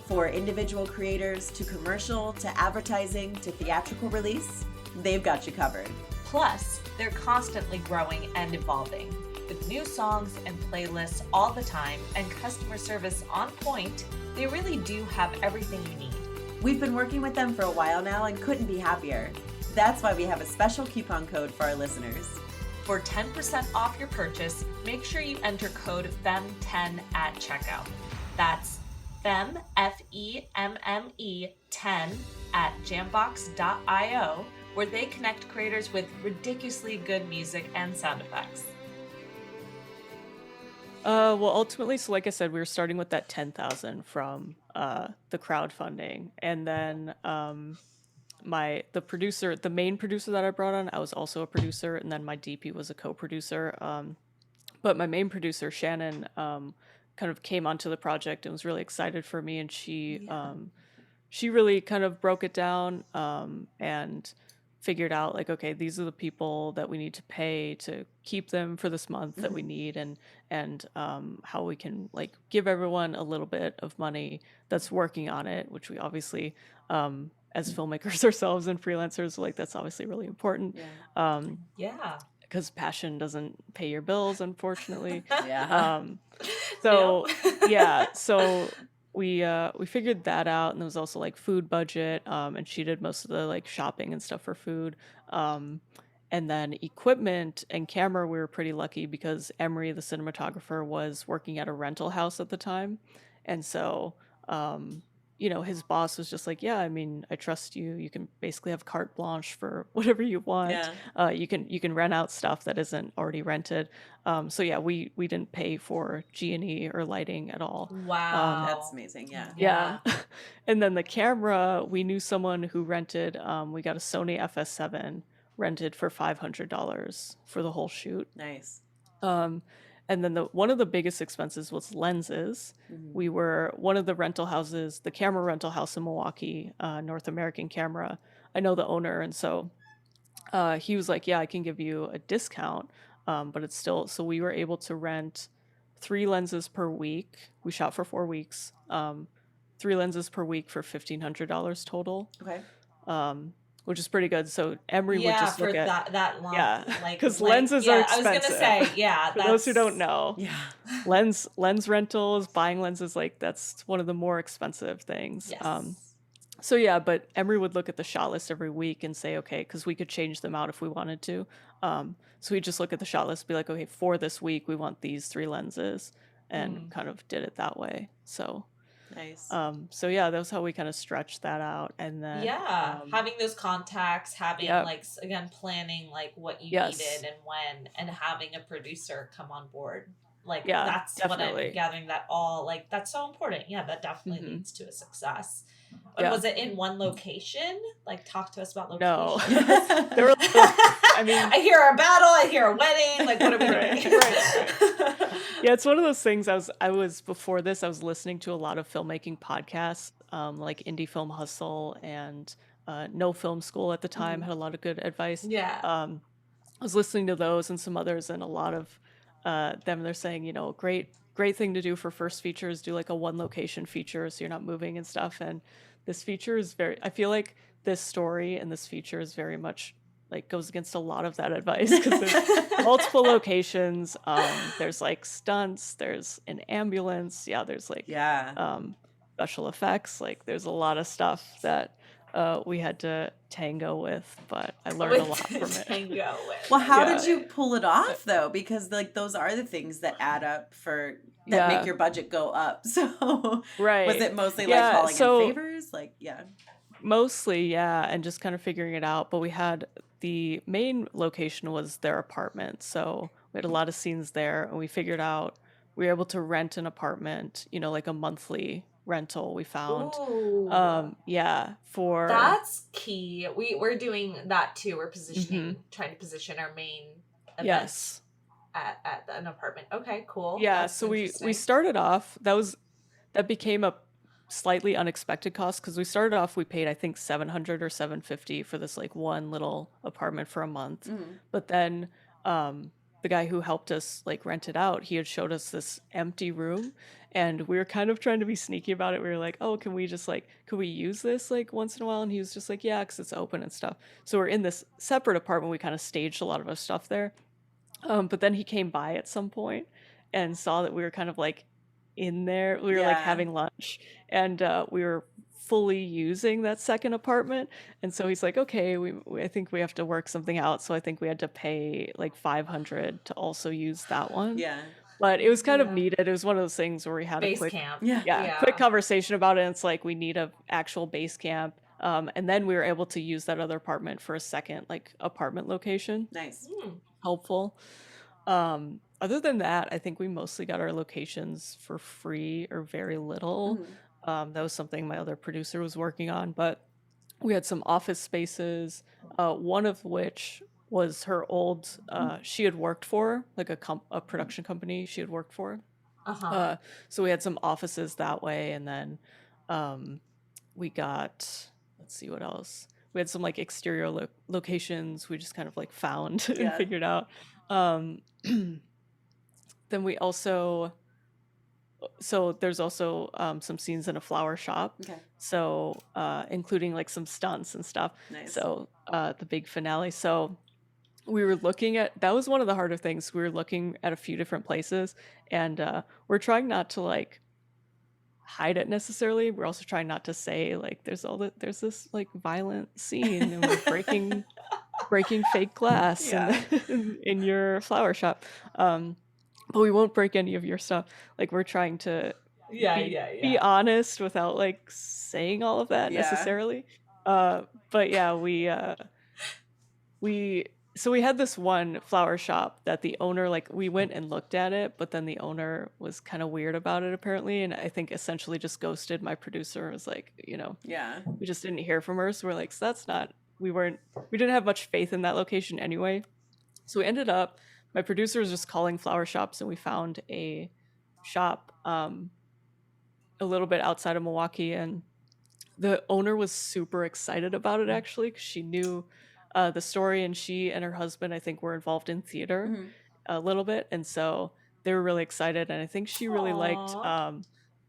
[SPEAKER 1] For individual creators to commercial to advertising to theatrical release, they've got you covered.
[SPEAKER 2] Plus, they're constantly growing and evolving, with new songs and playlists all the time and customer service on point. They really do have everything you need.
[SPEAKER 1] We've been working with them for a while now and couldn't be happier. That's why we have a special coupon code for our listeners.
[SPEAKER 2] For 10% off your purchase, make sure you enter code FEMME10 at checkout. That's FEMME, F-E-M-M-E 10 at jambox.io, where they connect creators with ridiculously good music and sound effects.
[SPEAKER 3] Well, ultimately, so like I said, we were starting with that 10,000 from the crowdfunding, and then the main producer that I brought on, I was also a producer, and then my DP was a co-producer. But my main producer, Shannon, kind of came onto the project and was really excited for me, and she really kind of broke it down and figured out like, okay, these are the people that we need to pay to keep them for this month that we need, and how we can like give everyone a little bit of money that's working on it, which we obviously as filmmakers ourselves and freelancers, like that's obviously really important. Because passion doesn't pay your bills, unfortunately. So we figured that out, and there was also like food budget, and she did most of the like shopping and stuff for food, And then equipment and camera, we were pretty lucky because Emery, the cinematographer, was working at a rental house at the time. And so, um, his boss was just like, yeah, I mean, I trust you. You can basically have carte blanche for whatever you want.
[SPEAKER 1] Yeah.
[SPEAKER 3] You can rent out stuff that isn't already rented. So yeah, we didn't pay for G&E or lighting at all.
[SPEAKER 1] That's
[SPEAKER 2] Wow.
[SPEAKER 1] amazing. Yeah.
[SPEAKER 3] Yeah. And then the camera, we knew someone who rented, we got a Sony FS7 rented for $500 for the whole shoot.
[SPEAKER 1] Nice.
[SPEAKER 3] Um, and then one of the biggest expenses was lenses.
[SPEAKER 1] Mhm.
[SPEAKER 3] We were one of the rental houses, the camera rental house in Milwaukee, North American Camera. I know the owner, and so he was like, "Yeah, I can give you a discount, but it's still." So we were able to rent 3 lenses per week. We shot for 4 weeks. 3 lenses per week for $1,500 total.
[SPEAKER 1] Okay.
[SPEAKER 3] Which is pretty good. So Emery would just
[SPEAKER 2] for
[SPEAKER 3] look at
[SPEAKER 2] that long,
[SPEAKER 3] yeah,
[SPEAKER 2] like
[SPEAKER 3] because lenses are
[SPEAKER 2] I
[SPEAKER 3] expensive.
[SPEAKER 2] was gonna say, yeah.
[SPEAKER 3] For those who don't know,
[SPEAKER 1] Yeah.
[SPEAKER 3] lens rentals, buying lenses, like that's one of the more expensive things.
[SPEAKER 2] Yes.
[SPEAKER 3] So yeah, but Emery would look at the shot list every week and say, okay, because we could change them out if we wanted to. So we'd just look at the shot list, be like, okay, for this week we want these 3 lenses, and kind of did it that way. So
[SPEAKER 1] Nice.
[SPEAKER 3] so yeah, that was how we kind of stretched that out. And then
[SPEAKER 2] having those contacts, having
[SPEAKER 3] Yep.
[SPEAKER 2] like again planning like what you
[SPEAKER 3] Yes.
[SPEAKER 2] needed and when, and having a producer come on board, like
[SPEAKER 3] Yeah,
[SPEAKER 2] that's
[SPEAKER 3] definitely.
[SPEAKER 2] what I'm gathering, that all like that's so important. Yeah, that definitely
[SPEAKER 3] Mhm.
[SPEAKER 2] leads to a success. And
[SPEAKER 3] Yeah.
[SPEAKER 2] was it in one location? Like, talk to us about
[SPEAKER 3] No.
[SPEAKER 2] locations.
[SPEAKER 3] There were, I mean,
[SPEAKER 2] I hear a battle, I hear a wedding. Like, what are we
[SPEAKER 3] Right,
[SPEAKER 2] doing?
[SPEAKER 3] yeah, it's one of those things. I was before this, I was listening to a lot of filmmaking podcasts, like Indie Film Hustle and No Film School at the time had a lot of good advice.
[SPEAKER 2] Yeah.
[SPEAKER 3] I was listening to those and some others, and a lot of them, they're saying, great thing to do for first features, do like a 1 location feature so you're not moving and stuff. And this feature is I feel like this story and this feature is very much like goes against a lot of that advice, because there's multiple locations. There's like stunts, there's an ambulance. Yeah, there's like special effects. Like there's a lot of stuff that we had to tango with, but I learned a lot from it.
[SPEAKER 1] Well, how did you pull it off though? Because like those are the things that add up that make your budget go up. So
[SPEAKER 3] right.
[SPEAKER 1] Was it mostly like calling in favors? Like
[SPEAKER 3] Mostly, yeah, and just kind of figuring it out. But we had the main location was their apartment. So we had a lot of scenes there, and we figured out we were able to rent an apartment, like a monthly rental we found. Yeah, for
[SPEAKER 2] that's key. We're doing that too. We're trying to position our main events at an apartment. Okay, cool.
[SPEAKER 3] Yeah, so we started off, that became a slightly unexpected cost, because we started off, we paid I think $700 or $750 for this like one little apartment for a month. But then the guy who helped us like rent it out, he had showed us this empty room, and we were kind of trying to be sneaky about it. We were like, oh, could we use this like once in a while? And he was just like, yeah, because it's open and stuff. So we're in this separate apartment. We kind of staged a lot of our stuff there. But then he came by at some point and saw that we were kind of like in there. We were like having lunch, and we were fully using that second apartment. And so he's like, okay, I think we have to work something out. So I think we had to pay like $500 to also use that one.
[SPEAKER 1] Yeah.
[SPEAKER 3] But it was kind of needed. It was one of those things where we had
[SPEAKER 2] base
[SPEAKER 3] a quick
[SPEAKER 2] camp.
[SPEAKER 3] Quick conversation about it. And it's like, we need a actual base camp. And then we were able to use that other apartment for a second like apartment location.
[SPEAKER 1] Nice.
[SPEAKER 3] Helpful. Other than that, I think we mostly got our locations for free or very little. That was something my other producer was working on, but we had some office spaces, one of which was her old, she had worked for, like a production company she had worked for. So we had some offices that way, and then we got, let's see what else. We had some like exterior locations we just kind of like found and figured out. Then we also, so there's also some scenes in a flower shop.
[SPEAKER 1] Okay.
[SPEAKER 3] So including like some stunts and stuff.
[SPEAKER 1] Nice.
[SPEAKER 3] So the big finale. So we were looking at, that was one of the harder things. We were looking at a few different places, and we're trying not to like hide it necessarily. We're also trying not to say like there's this like violent scene and we're breaking breaking fake glass
[SPEAKER 1] Yeah.
[SPEAKER 3] in your flower shop. But we won't break any of your stuff. Like, we're trying to
[SPEAKER 2] Yeah,
[SPEAKER 3] be
[SPEAKER 2] yeah,
[SPEAKER 3] be
[SPEAKER 2] yeah.
[SPEAKER 3] honest without like saying all of that
[SPEAKER 1] Yeah.
[SPEAKER 3] necessarily. But yeah, we so we had this one flower shop that the owner, like, we went and looked at it, but then the owner was kind of weird about it apparently, and I think essentially just ghosted my producer. It was like,
[SPEAKER 1] Yeah.
[SPEAKER 3] we just didn't hear from her, so we're like, so that's not, we didn't have much faith in that location anyway. So we ended up, my producer was just calling flower shops, and we found a shop a little bit outside of Milwaukee, and the owner was super excited about it actually, because she knew the story, and she and her husband, I think, were involved in theater
[SPEAKER 1] Hmm.
[SPEAKER 3] a little bit, and so they were really excited. And I think she really liked
[SPEAKER 2] Aw.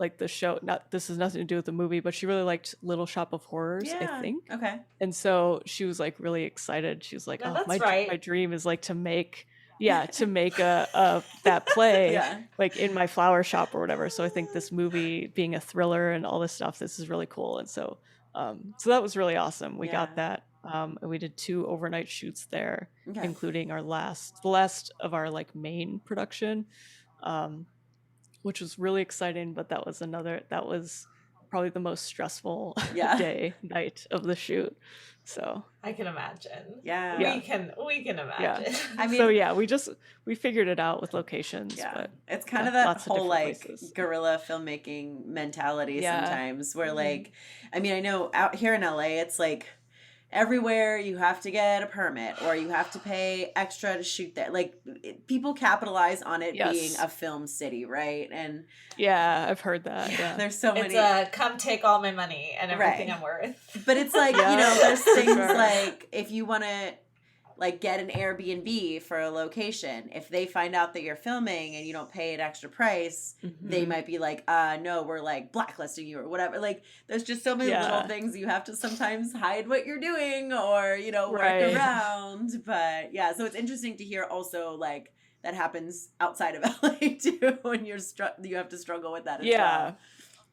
[SPEAKER 3] like the show. Not, this has nothing to do with the movie, but she really liked Little Shop of Horrors, I
[SPEAKER 1] Yeah.
[SPEAKER 3] think.
[SPEAKER 1] Okay.
[SPEAKER 3] And so she was like really excited. She was like,
[SPEAKER 2] No,
[SPEAKER 3] "Oh,
[SPEAKER 2] that's
[SPEAKER 3] my
[SPEAKER 2] right.
[SPEAKER 3] dream is like to make, yeah, to make a that play
[SPEAKER 1] Yeah.
[SPEAKER 3] like in my flower shop or whatever." So I think this movie being a thriller and all this stuff, this is really cool. And so so that was really awesome. We
[SPEAKER 1] Yeah.
[SPEAKER 3] got that. And we did 2 overnight shoots there,
[SPEAKER 1] Okay.
[SPEAKER 3] including the last of our like main production, um, which was really exciting. But that was probably the most stressful
[SPEAKER 1] Yeah.
[SPEAKER 3] night of the shoot. So
[SPEAKER 2] I can imagine.
[SPEAKER 1] Yeah.
[SPEAKER 3] Yeah.
[SPEAKER 2] We can
[SPEAKER 3] yeah.
[SPEAKER 2] imagine.
[SPEAKER 1] I mean,
[SPEAKER 3] So yeah, we figured it out with locations,
[SPEAKER 1] yeah,
[SPEAKER 3] but
[SPEAKER 1] it's kind
[SPEAKER 3] yeah,
[SPEAKER 1] of that
[SPEAKER 3] lots of
[SPEAKER 1] whole
[SPEAKER 3] different
[SPEAKER 1] like
[SPEAKER 3] places.
[SPEAKER 1] guerrilla filmmaking mentality
[SPEAKER 3] Yeah.
[SPEAKER 1] sometimes, where
[SPEAKER 2] Mhm.
[SPEAKER 1] like, I mean, I know out here in LA, it's like everywhere you have to get a permit or you have to pay extra to shoot there. Like people capitalize on it being
[SPEAKER 3] Yes.
[SPEAKER 1] a film city, right? And
[SPEAKER 3] Yeah, I've heard that.
[SPEAKER 1] yeah,
[SPEAKER 3] Yeah.
[SPEAKER 1] there's so
[SPEAKER 2] It's
[SPEAKER 1] many.
[SPEAKER 2] a come take all my money and everything
[SPEAKER 1] Right.
[SPEAKER 2] I'm worth.
[SPEAKER 1] But it's like,
[SPEAKER 3] Yeah,
[SPEAKER 1] there's
[SPEAKER 3] for
[SPEAKER 1] things
[SPEAKER 3] sure.
[SPEAKER 1] like if you want to like get an Airbnb for a location, if they find out that you're filming and you don't pay an extra price, they
[SPEAKER 3] Mhm.
[SPEAKER 1] might be like, no, we're like blacklisting you or whatever. Like there's just so many little
[SPEAKER 3] Yeah.
[SPEAKER 1] things you have to sometimes hide what you're doing or, work
[SPEAKER 3] Right.
[SPEAKER 1] around. But yeah, so it's interesting to hear also like that happens outside of LA too, when you have to struggle with that as
[SPEAKER 3] Yeah.
[SPEAKER 1] well.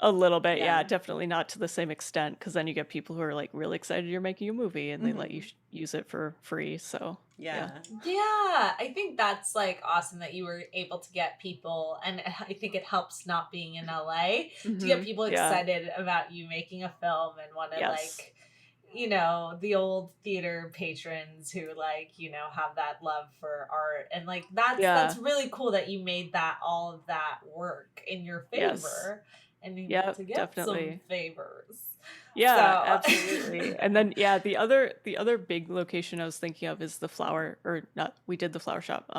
[SPEAKER 3] A little bit,
[SPEAKER 1] Yeah.
[SPEAKER 3] yeah, definitely not to the same extent, because then you get people who are like really excited you're making a movie and they let you use it for free. So
[SPEAKER 1] Yeah.
[SPEAKER 2] Yeah, I think that's like awesome that you were able to get people, and I think it helps not being in LA to get
[SPEAKER 3] Mhm.
[SPEAKER 2] people
[SPEAKER 3] Yeah.
[SPEAKER 2] excited about you making a film and want to
[SPEAKER 3] Yes.
[SPEAKER 2] like, the old theater patrons who like, have that love for art, and like that's
[SPEAKER 3] Yeah.
[SPEAKER 2] really cool that you made that all of that work in your
[SPEAKER 3] Yes.
[SPEAKER 2] favor and able
[SPEAKER 3] Yep,
[SPEAKER 2] to get
[SPEAKER 3] definitely.
[SPEAKER 2] some favors.
[SPEAKER 3] Yeah,
[SPEAKER 2] So-
[SPEAKER 3] absolutely. And then yeah, the other big location I was thinking of is the flower, or not, we did the flower shop,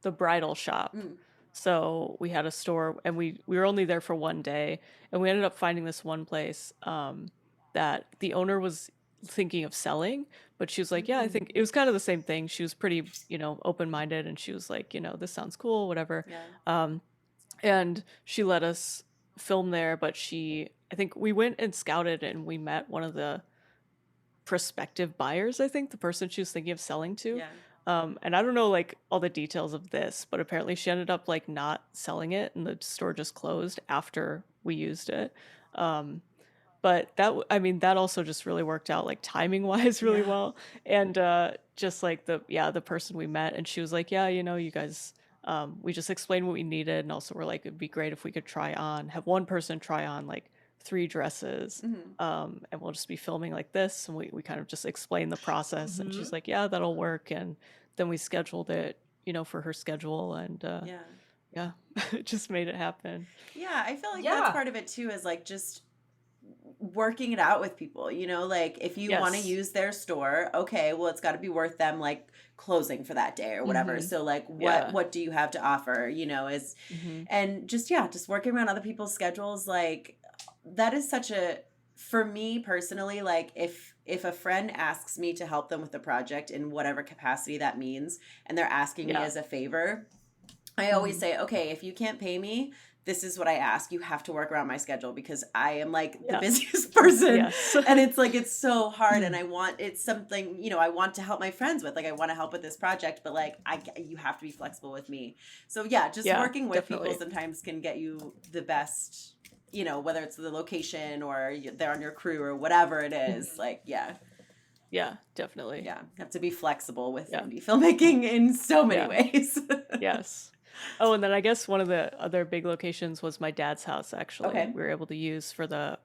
[SPEAKER 3] the bridal shop.
[SPEAKER 1] Mm.
[SPEAKER 3] So we had a store, and we were only there for one day, and we ended up finding this one place that the owner was thinking of selling, but she was like, yeah, I think it was kind of the same thing. She was pretty, open-minded, and she was like, this sounds cool, whatever.
[SPEAKER 1] Yeah.
[SPEAKER 3] And she let us film there, but I think we went and scouted, and we met one of the prospective buyers, I think, the person she was thinking of selling to.
[SPEAKER 1] Yeah.
[SPEAKER 3] And I don't know like all the details of this, but apparently she ended up like not selling it, and the store just closed after we used it. But that also just really worked out like timing wise really
[SPEAKER 1] Yeah.
[SPEAKER 3] well. And just like the person we met, and she was like, yeah, you guys, we just explained what we needed, and also we're like, it'd be great if we could have one person try on like 3 dresses, and we'll just be filming like this, and we kind of just explained the process, and she's like, yeah, that'll work. And then we scheduled it, for her schedule, and
[SPEAKER 1] Yeah.
[SPEAKER 3] it just made it happen.
[SPEAKER 1] Yeah, I feel like
[SPEAKER 2] Yeah.
[SPEAKER 1] that's part of it too, is like just working it out with people, like if you want to
[SPEAKER 3] Yes.
[SPEAKER 1] use their store, okay, well it's got to be worth them like closing for that day or whatever.
[SPEAKER 3] Mhm.
[SPEAKER 1] So like
[SPEAKER 3] Yeah.
[SPEAKER 1] what do you have to offer, is
[SPEAKER 3] Mhm.
[SPEAKER 1] and just working around other people's schedules, like that is such a, for me personally, like if a friend asks me to help them with a project in whatever capacity that means, and they're asking me
[SPEAKER 3] Yeah.
[SPEAKER 1] as a favor, I always say, okay, if you can't pay me, this is what I ask. You have to work around my schedule, because I am like the
[SPEAKER 3] Yeah.
[SPEAKER 1] busiest person.
[SPEAKER 3] Yes.
[SPEAKER 1] And it's like, it's so hard. And it's something, I want to help my friends with, like, I want to help with this project, but like, you have to be flexible with me. So yeah, just
[SPEAKER 3] Yeah,
[SPEAKER 1] working with
[SPEAKER 3] definitely.
[SPEAKER 1] people sometimes can get you the best, whether it's the location or they're on your crew or whatever it is. Like, yeah.
[SPEAKER 3] Yeah, definitely.
[SPEAKER 1] Yeah, you have to be flexible with
[SPEAKER 3] Yeah.
[SPEAKER 1] indie filmmaking in so many
[SPEAKER 3] Yeah.
[SPEAKER 1] ways.
[SPEAKER 3] Yes. Oh, and then I guess one of the other big locations was my dad's house, actually.
[SPEAKER 1] Okay.
[SPEAKER 3] We were able to use for the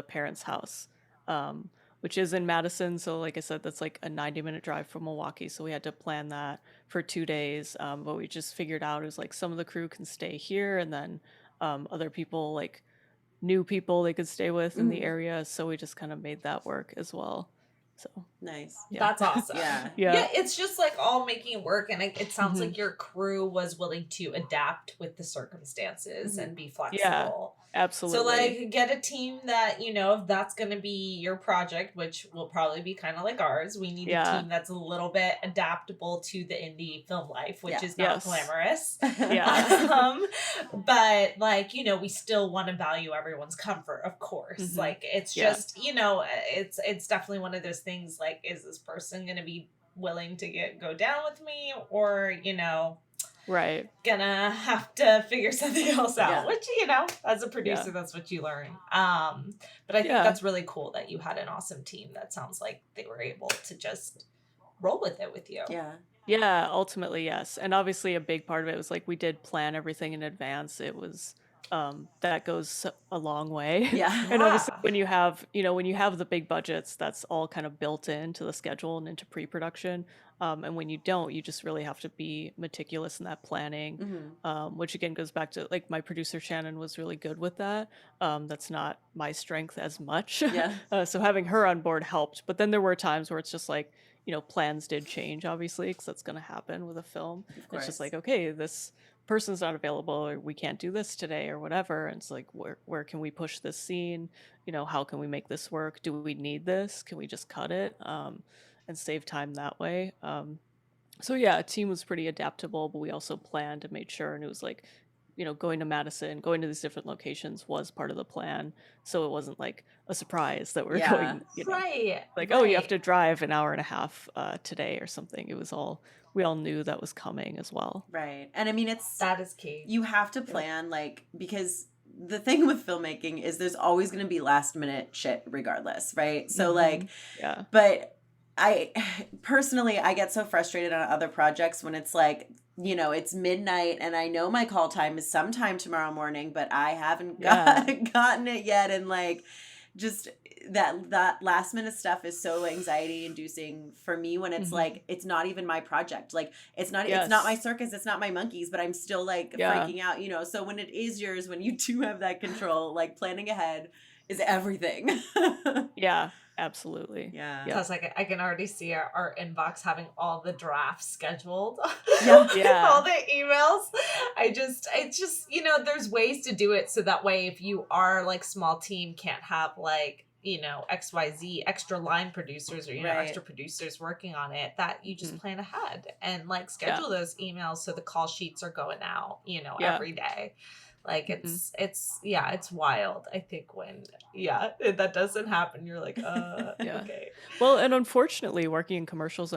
[SPEAKER 3] parents' house, um, which is in Madison. So like I said, that's like a 90-minute drive from Milwaukee. So we had to plan that for 2 days. But we just figured out is like some of the crew can stay here, and then other people, like new people they could stay with in the
[SPEAKER 1] Mhm.
[SPEAKER 3] area. So we just kind of made that work as well. So
[SPEAKER 1] Nice.
[SPEAKER 3] yeah.
[SPEAKER 2] That's awesome.
[SPEAKER 1] Yeah.
[SPEAKER 2] Yeah, it's just like all making it work. And it sounds
[SPEAKER 3] Mhm.
[SPEAKER 2] like your crew was willing to adapt with the circumstances
[SPEAKER 1] Mhm.
[SPEAKER 2] and be
[SPEAKER 3] Yeah,
[SPEAKER 2] flexible. So,
[SPEAKER 3] absolutely.
[SPEAKER 2] like, get a team that, you know, if that's going to be your project, which will probably be kind of like ours, we need a
[SPEAKER 3] Yeah.
[SPEAKER 2] team that's a little bit adaptable to the indie film life, which
[SPEAKER 1] Yeah.
[SPEAKER 2] is not
[SPEAKER 3] Yes.
[SPEAKER 2] glamorous.
[SPEAKER 3] Yeah.
[SPEAKER 2] But, like, you know, we still want to value everyone's comfort, of course.
[SPEAKER 3] Mhm.
[SPEAKER 2] Like, it's
[SPEAKER 3] Yeah.
[SPEAKER 2] just, you know, it's definitely one of those things, like, is this person going to be willing to go down with me, or, you know,
[SPEAKER 3] Right.
[SPEAKER 2] gonna have to figure something else out,
[SPEAKER 1] Yeah.
[SPEAKER 2] which, you know, as a producer,
[SPEAKER 3] Yeah.
[SPEAKER 2] that's what you learn. But I think
[SPEAKER 3] Yeah.
[SPEAKER 2] that's really cool that you had an awesome team that sounds like they were able to just roll with it with you.
[SPEAKER 1] Yeah.
[SPEAKER 3] Yeah, ultimately, yes. And obviously a big part of it was like we did plan everything in advance. It was that goes a long way.
[SPEAKER 1] Yeah.
[SPEAKER 3] And obviously
[SPEAKER 2] Yeah.
[SPEAKER 3] when you have, when you have the big budgets, that's all kind of built into the schedule and into pre-production. And when you don't, you just really have to be meticulous in that planning.
[SPEAKER 1] Mhm.
[SPEAKER 3] Which again goes back to like my producer Shannon was really good with that. That's not my strength as much.
[SPEAKER 1] Yeah.
[SPEAKER 3] So having her on board helped. But then there were times where it's just like, plans did change, obviously, because that's going to happen with a film.
[SPEAKER 1] Of
[SPEAKER 3] It's just
[SPEAKER 1] course.
[SPEAKER 3] like, okay, this person's not available, or we can't do this today, or whatever. And it's like, where can we push this scene? How can we make this work? Do we need this? Can we just cut it and save time that way? So yeah, a team was pretty adaptable, but we also planned and made sure, and it was like, going to Madison, going to these different locations was part of the plan. So it wasn't like a surprise that we're
[SPEAKER 1] Yeah.
[SPEAKER 3] going,
[SPEAKER 2] Right.
[SPEAKER 3] like, oh, you have
[SPEAKER 2] right.
[SPEAKER 3] to drive an hour and a half today or something. It was all, we all knew that was coming as well.
[SPEAKER 1] Right. And I mean,
[SPEAKER 2] That is key.
[SPEAKER 1] you have to plan, like, because the thing with filmmaking is there's always going to be last minute shit regardless, right? So, like,
[SPEAKER 3] Yeah.
[SPEAKER 1] but I personally, I get so frustrated on other projects when it's like, it's midnight and I know my call time is sometime tomorrow morning, but I haven't gotten it yet. And like, just that last minute stuff is so anxiety inducing for me when it's like, it's not even my project. Like it's not my circus, it's not my monkeys, but I'm still like freaking out, So when it is yours, when you do have that control, like planning ahead is everything.
[SPEAKER 3] Yeah, absolutely.
[SPEAKER 1] Yeah.
[SPEAKER 2] Because I can already see our inbox having all the drafts scheduled.
[SPEAKER 3] Yeah.
[SPEAKER 2] All the emails. It's just, there's ways to do it so that way if you are like small team can't have like, XYZ extra line producers or, extra producers working on it, that you just plan ahead and like schedule those emails so the call sheets are going out, every day. Like it's wild. I think when that doesn't happen, you're like, okay.
[SPEAKER 3] Well, and unfortunately, working in commercials,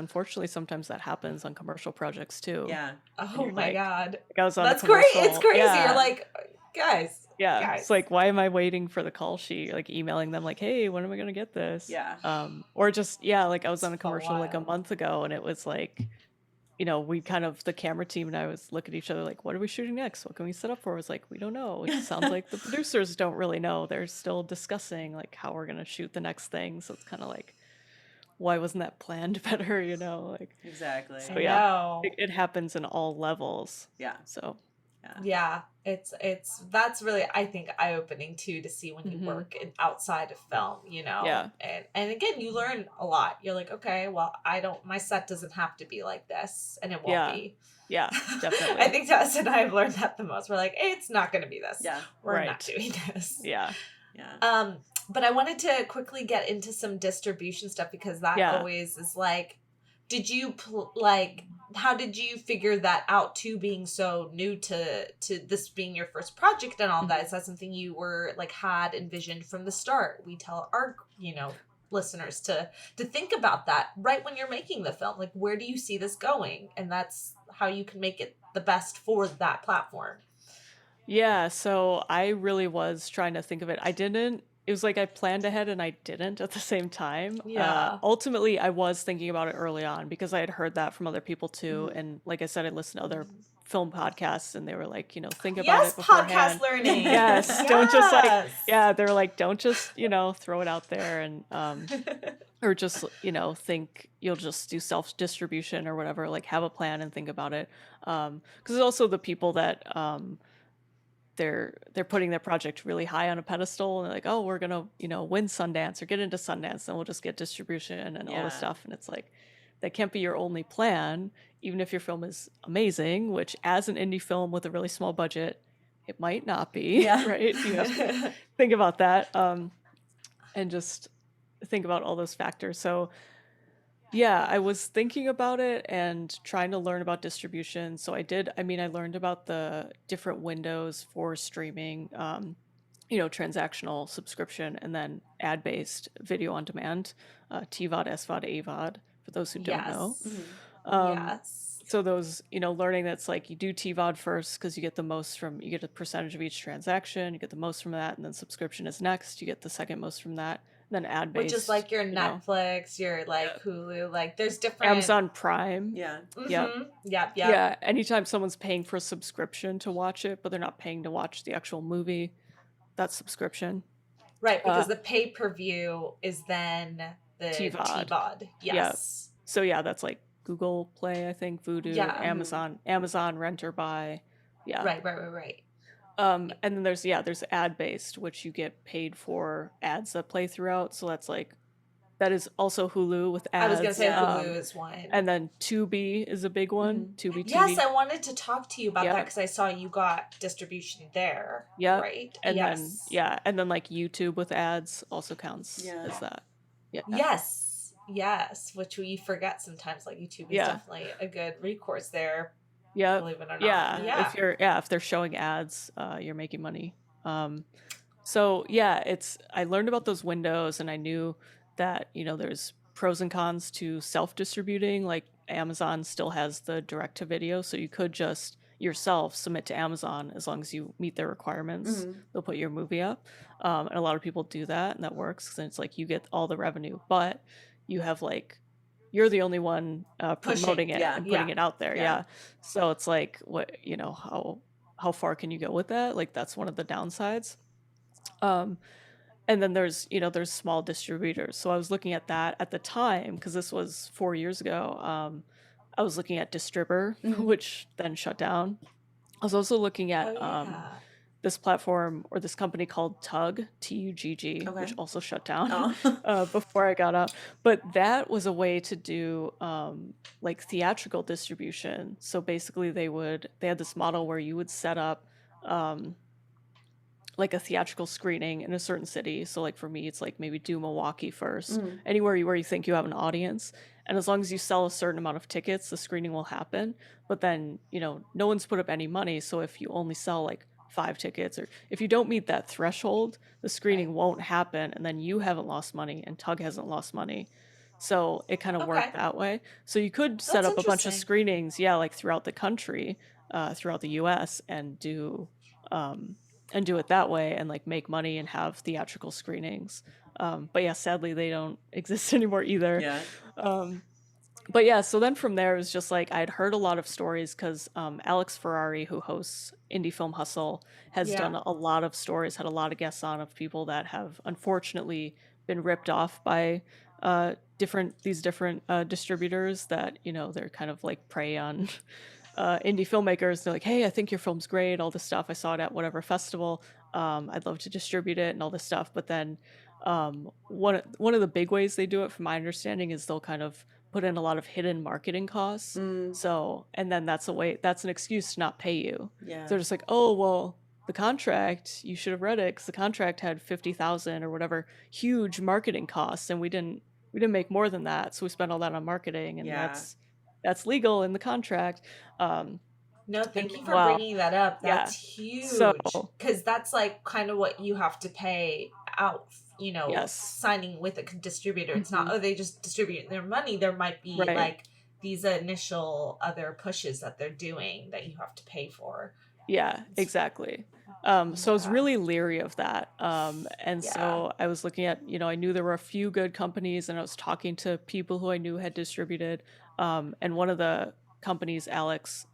[SPEAKER 3] sometimes that happens on commercial projects too.
[SPEAKER 1] Yeah.
[SPEAKER 2] Oh my God.
[SPEAKER 3] Like I was on
[SPEAKER 2] That's
[SPEAKER 3] a commercial.
[SPEAKER 2] great. It's crazy.
[SPEAKER 3] Yeah.
[SPEAKER 2] You're like, guys.
[SPEAKER 3] Yeah. It's like, why am I waiting for the call sheet? Like emailing them like, hey, when am I gonna get this?
[SPEAKER 1] Yeah.
[SPEAKER 3] Or just like I was on a
[SPEAKER 2] It's
[SPEAKER 3] commercial like a
[SPEAKER 2] wild.
[SPEAKER 3] month ago, and it was like, we kind of, the camera team and I was looking at each other like, what are we shooting next? What can we set up for? It was like, we don't know. It sounds like the producers don't really know. They're still discussing like how we're gonna shoot the next thing. So it's kind of like, why wasn't that planned better? Like
[SPEAKER 1] Exactly.
[SPEAKER 3] So yeah, it happens in all levels.
[SPEAKER 1] Yeah.
[SPEAKER 3] So
[SPEAKER 2] yeah, that's really, I think, eye-opening too, to see when you work outside of film,
[SPEAKER 3] Yeah.
[SPEAKER 2] And again, you learn a lot. You're like, okay, well, my set doesn't have to be like this, and it won't be.
[SPEAKER 3] Yeah, definitely.
[SPEAKER 2] I think Tessa and I have learned that the most. We're like, it's not going to be this.
[SPEAKER 1] Yeah.
[SPEAKER 2] We're not doing this.
[SPEAKER 3] Yeah.
[SPEAKER 1] Yeah.
[SPEAKER 2] But I wanted to quickly get into some distribution stuff, because that always is like, did you how did you figure that out too, being so new to this being your first project and all that? Is that something you were like had envisioned from the start? We tell our listeners to think about that right when you're making the film. Like, where do you see this going? And that's how you can make it the best for that platform.
[SPEAKER 3] Yeah, so I really was trying to think of it. I didn't it was like I planned ahead and I didn't at the same time.
[SPEAKER 2] Yeah.
[SPEAKER 3] Ultimately, I was thinking about it early on because I had heard that from other people too.
[SPEAKER 1] Mhm.
[SPEAKER 3] And like I said, I listened to other film podcasts and they were like, think about
[SPEAKER 2] Yes,
[SPEAKER 3] it
[SPEAKER 2] podcast
[SPEAKER 3] beforehand.
[SPEAKER 2] learning.
[SPEAKER 3] Yes, don't just like,
[SPEAKER 2] Yes.
[SPEAKER 3] yeah, they're like, don't just, throw it out there and, or just, think you'll just do self-distribution or whatever, like have a plan and think about it. Because also the people that, they're putting their project really high on a pedestal and they're like, oh, we're gonna win Sundance or get into Sundance and we'll just get distribution and all this
[SPEAKER 1] Yeah.
[SPEAKER 3] stuff, and it's like that can't be your only plan, even if your film is amazing, which as an indie film with a really small budget it might not be.
[SPEAKER 1] Yeah.
[SPEAKER 3] Right, you have to think about that, and just think about all those factors. So yeah, I was thinking about it and trying to learn about distribution. So I learned about the different windows for streaming, transactional subscription, and then ad-based video on demand, TVOD, SVOD, AVOD, for those who don't know.
[SPEAKER 2] Yes.
[SPEAKER 3] Um,
[SPEAKER 2] Yes.
[SPEAKER 3] so those, learning that's like you do TVOD first because you get a percentage of each transaction, you get the most from that, and then subscription is next, you get the second most from that, and then ad-based.
[SPEAKER 2] Which is like your Netflix, your like Hulu, like there's different
[SPEAKER 3] Amazon Prime.
[SPEAKER 1] Yeah.
[SPEAKER 2] Yep.
[SPEAKER 3] Yeah, anytime someone's paying for a subscription to watch it, but they're not paying to watch the actual movie, that's subscription.
[SPEAKER 2] Right, because the pay-per-view is then the TVOD. Yes.
[SPEAKER 3] Yeah. So yeah, that's like Google Play, I think, Vudu, Amazon Rent or Buy. Yeah.
[SPEAKER 2] Right.
[SPEAKER 3] And then there's ad-based, which you get paid for ads that play throughout. So that is also Hulu with ads.
[SPEAKER 2] I was gonna say Hulu is one.
[SPEAKER 3] And then Tubi is a big one. Tubi TV.
[SPEAKER 2] Yes, I wanted to talk to you about that because I saw you got distribution there.
[SPEAKER 3] Yeah.
[SPEAKER 2] Right.
[SPEAKER 3] And then like YouTube with ads also counts as that. Yeah.
[SPEAKER 2] Yes, which we forget sometimes. Like YouTube is definitely a good recourse there.
[SPEAKER 3] Yeah.
[SPEAKER 2] Believe it or not.
[SPEAKER 3] Yeah. If they're showing ads, you're making money. So yeah, I learned about those windows and I knew that, there's pros and cons to self-distributing. Like Amazon still has the direct to video, so you could just yourself submit to Amazon as long as you meet their requirements. They'll put your movie up. And a lot of people do that and that works because it's like you get all the revenue, but you have like you're the only one promoting it and putting it out there. Yeah. So it's like, what, how far can you go with that? Like, that's one of the downsides. And then there's small distributors. So I was looking at that at the time, because this was 4 years ago. I was looking at Distribber, which then shut down. I was also looking at this platform or this company called Tugg, Tugg, which also shut down before I got out. But that was a way to do like theatrical distribution. So basically they had this model where you would set up like a theatrical screening in a certain city. So like for me, it's like maybe do Milwaukee first, anywhere where you think you have an audience. And as long as you sell a certain amount of tickets, the screening will happen. But then, no one's put up any money. So if you only sell like 5 tickets, or if you don't meet that threshold, the screening won't happen. And then you haven't lost money and Tugg hasn't lost money. So it kind of worked that way. So you could set up a bunch of screenings, like throughout the country, throughout the US, and do it that way and like make money and have theatrical screenings. But yeah, sadly they don't exist anymore either. But yeah, so then from there it was just like I'd heard a lot of stories because Alex Ferrari, who hosts Indie Film Hustle, has done a lot of stories, had a lot of guests on of people that have unfortunately been ripped off by different distributors that, they're kind of like prey on indie filmmakers. They're like, hey, I think your film's great, all this stuff. I saw it at whatever festival. I'd love to distribute it and all this stuff. But then one of the big ways they do it, from my understanding, is they'll kind of put in a lot of hidden marketing costs. So, and then that's an excuse to not pay you. So they're just like, oh, well, the contract, you should have read it because the contract had 50,000 or whatever huge marketing costs, and we didn't make more than that. So we spent all that on marketing, and that's legal in the contract.
[SPEAKER 2] No, thank you for bringing that up. That's huge. Because that's like kind of what you have to pay out, signing with a distributor. It's not, they just distribute their money. There might be like these initial other pushes that they're doing that you have to pay for.
[SPEAKER 3] Yeah, exactly. So I was
[SPEAKER 2] Yeah.
[SPEAKER 3] really leery of that. And
[SPEAKER 2] Yeah.
[SPEAKER 3] so I was looking at, I knew there were a few good companies, and I was talking to people who I knew had distributed. And one of the companies, Alex,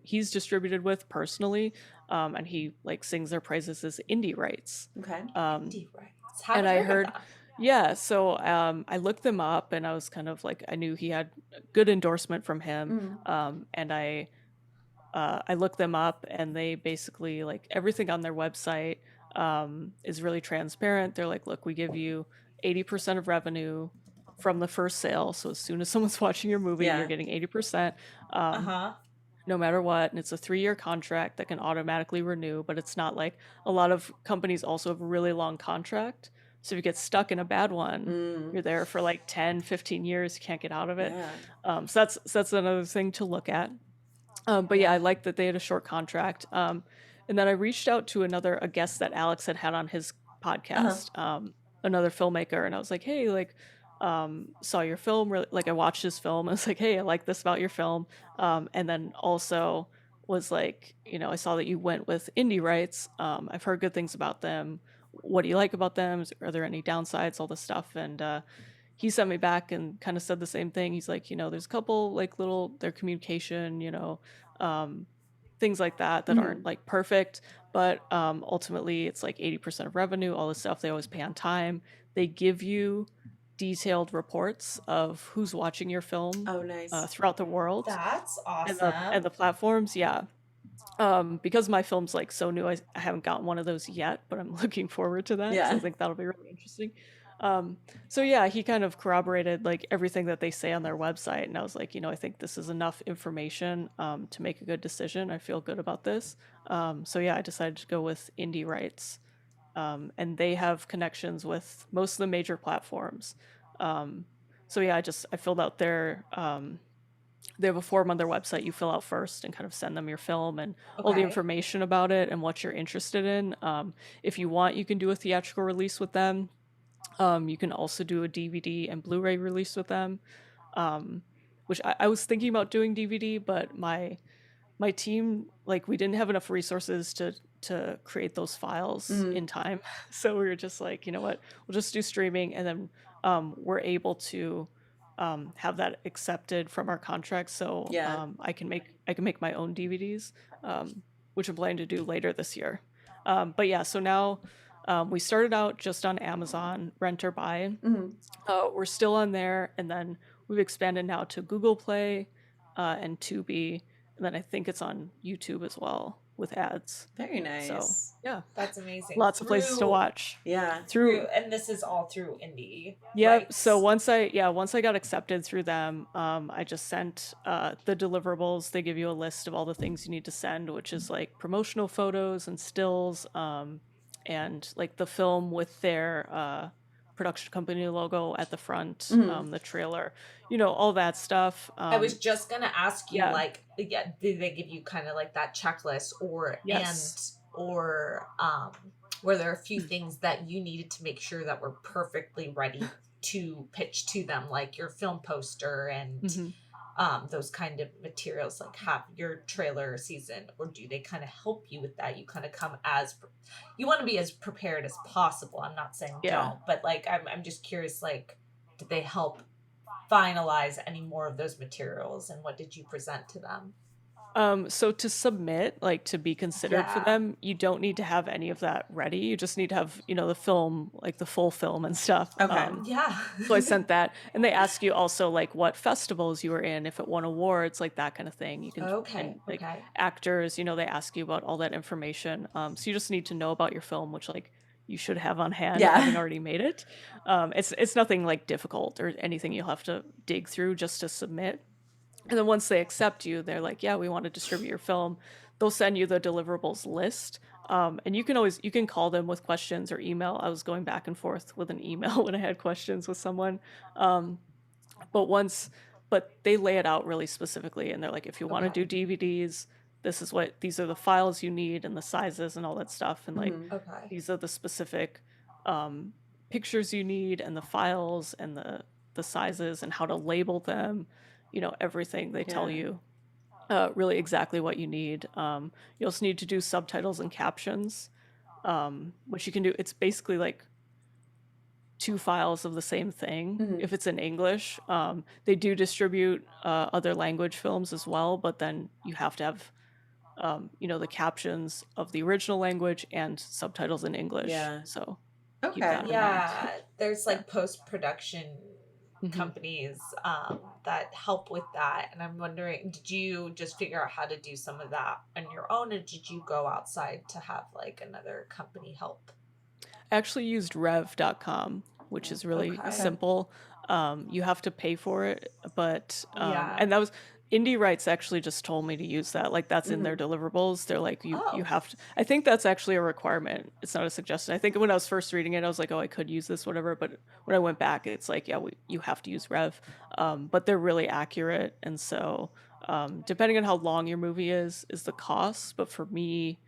[SPEAKER 3] he's distributed with personally, and he like sings their praises as indie rights.
[SPEAKER 1] Okay.
[SPEAKER 3] Um,
[SPEAKER 2] Indie rights. Haven't
[SPEAKER 3] and I
[SPEAKER 2] heard of
[SPEAKER 3] heard,
[SPEAKER 2] that.
[SPEAKER 3] yeah, so I looked them up, and I was kind of like, I knew he had good endorsement from him.
[SPEAKER 1] Mm.
[SPEAKER 3] And I looked them up, and they basically like everything on their website is really transparent. They're like, look, we give you 80% of revenue from the first sale. So as soon as someone's watching your movie, you're
[SPEAKER 1] Yeah.
[SPEAKER 3] getting 80%, um,
[SPEAKER 2] Uh-huh.
[SPEAKER 3] no matter what. And it's a 3-year contract that can automatically renew, but it's not like a lot of companies also have a really long contract. So if you get stuck in a bad one,
[SPEAKER 1] Mm.
[SPEAKER 3] you're there for like 10, 15 years, you can't get out of it.
[SPEAKER 1] Yeah.
[SPEAKER 3] So that's another thing to look at. But yeah, I
[SPEAKER 2] Yeah.
[SPEAKER 3] liked that they had a short contract. And then I reached out to a guest that Alex had on his
[SPEAKER 1] Uh-huh.
[SPEAKER 3] podcast, another filmmaker, and I was like, hey, like, saw your film, really, like I watched his film. I was like, hey, I like this about your film. And then also was like, I saw that you went with indie rights. I've heard good things about them. What do you like about them? Are there any downsides? All this stuff, and he sent me back and kind of said the same thing. He's like, there's a couple like little their communication, um, things like that
[SPEAKER 1] Mm.
[SPEAKER 3] aren't like perfect, but ultimately it's like 80% of revenue, all this stuff. They always pay on time. They give you detailed reports of who's watching your film
[SPEAKER 1] Oh, nice.
[SPEAKER 3] throughout the world,
[SPEAKER 2] That's
[SPEAKER 3] and
[SPEAKER 2] awesome.
[SPEAKER 3] the platforms. Yeah. Because my film's like so new, I haven't gotten one of those yet, but I'm looking forward to that because I
[SPEAKER 1] Yeah.
[SPEAKER 3] think that'll be really interesting. So yeah, he kind of corroborated like everything that they say on their website, and I was like, I think this is enough information to make a good decision. I feel good about this. So yeah, I decided to go with Indie Rights, and they have connections with most of the major platforms. Um, so yeah, I filled out they have a form on their website you fill out first and kind of send them your film and all the
[SPEAKER 2] Okay.
[SPEAKER 3] information about it and what you're interested in. If you want, you can do a theatrical release with them. You can also do a DVD and Blu-ray release with them, um, which I was thinking about doing DVD, but my team, like, we didn't have enough resources to create those files
[SPEAKER 1] Mm.
[SPEAKER 3] in time. So we were just like, you know what, we'll just do streaming, and then we're able to have that accepted from our contract. So
[SPEAKER 1] Yeah.
[SPEAKER 3] I can make my own DVDs, which I'm planning to do later this year. But yeah, so now we started out just on Amazon, rent or buy.
[SPEAKER 1] Mm.
[SPEAKER 3] We're still on there, and then we've expanded now to Google Play and Tubi, and then I think it's on YouTube as well with ads.
[SPEAKER 1] Very
[SPEAKER 3] So
[SPEAKER 1] nice.
[SPEAKER 3] yeah,
[SPEAKER 2] That's amazing.
[SPEAKER 3] lots of places to watch.
[SPEAKER 1] Yeah.
[SPEAKER 3] Through
[SPEAKER 2] And this is all through indie
[SPEAKER 3] Yep. So
[SPEAKER 2] rights.
[SPEAKER 3] once I got accepted through them, I just sent the deliverables. They give you a list of all the things you need to send, which is like promotional photos and stills, and like the film with their production company logo at the front,
[SPEAKER 1] Mm.
[SPEAKER 3] the trailer, all that stuff.
[SPEAKER 2] I was just gonna ask you,
[SPEAKER 3] Yeah.
[SPEAKER 2] like, yeah, did they give you kind of like that checklist,
[SPEAKER 3] Yes.
[SPEAKER 2] or were there a few things that you needed to make sure that were perfectly ready to pitch to them, like your film poster and
[SPEAKER 3] Hmm.
[SPEAKER 2] those kind of materials, like have your trailer season, or do they kind of help you with that? You kind of come you want to be as prepared as possible. I'm not saying
[SPEAKER 3] Yeah.
[SPEAKER 2] don't, but like I'm just curious, like, did they help finalize any more of those materials, and what did you present to them?
[SPEAKER 3] So to submit, like to be considered for
[SPEAKER 2] Yeah.
[SPEAKER 3] them, you don't need to have any of that ready. You just need to have, the film, like the full film and stuff.
[SPEAKER 1] Okay.
[SPEAKER 2] Yeah.
[SPEAKER 3] So I sent that, and they ask you also like what festivals you were in, if it won awards, like that kind of thing. You can,
[SPEAKER 2] Okay.
[SPEAKER 3] and like
[SPEAKER 2] Okay.
[SPEAKER 3] actors, they ask you about all that information. So you just need to know about your film, which like you should have on hand,
[SPEAKER 1] Yeah.
[SPEAKER 3] having already made it. It's nothing like difficult or anything you'll have to dig through just to submit. And then once they accept you, they're like, yeah, we want to distribute your film. They'll send you the deliverables list. And you can call them with questions or email. I was going back and forth with an email when I had questions with someone. Um, but they lay it out really specifically, and they're like, if you want
[SPEAKER 2] Okay.
[SPEAKER 3] to do DVDs, these are the files you need and the sizes and all that stuff. And like,
[SPEAKER 1] Mhm.
[SPEAKER 2] Okay.
[SPEAKER 3] these are the specific pictures you need and the files and the sizes and how to label them, everything they tell
[SPEAKER 1] Yeah.
[SPEAKER 3] you, really exactly what you need. You also need to do subtitles and captions. which you can do. It's basically like two files of the same thing
[SPEAKER 1] Mhm.
[SPEAKER 3] if it's in English. They do distribute other language films as well, but then you have to have the captions of the original language and subtitles in English.
[SPEAKER 1] Yeah.
[SPEAKER 3] So keep
[SPEAKER 1] Okay.
[SPEAKER 3] that in mind.
[SPEAKER 2] Yeah, there's
[SPEAKER 1] Yeah.
[SPEAKER 2] like post-production
[SPEAKER 3] Mhm.
[SPEAKER 2] companies that help with that. And I'm wondering, did you just figure out how to do some of that on your own, or did you go outside to have like another company help?
[SPEAKER 3] I actually used rev.com, which is really
[SPEAKER 2] Okay.
[SPEAKER 1] Okay.
[SPEAKER 3] simple. You have to pay for it, but
[SPEAKER 2] Yeah.
[SPEAKER 3] and that was Indie Rights actually just told me to use that. Like that's in their
[SPEAKER 1] Mhm.
[SPEAKER 3] deliverables. They're like you
[SPEAKER 2] Oh,
[SPEAKER 3] have to. I think that's actually a requirement. It's not a suggestion. I think when I was first reading it, I was like, oh, I could use this, whatever. But when I went back, it's like, yeah, you have to use Rev. But they're really accurate, and so depending on how long your movie is the cost. But for me,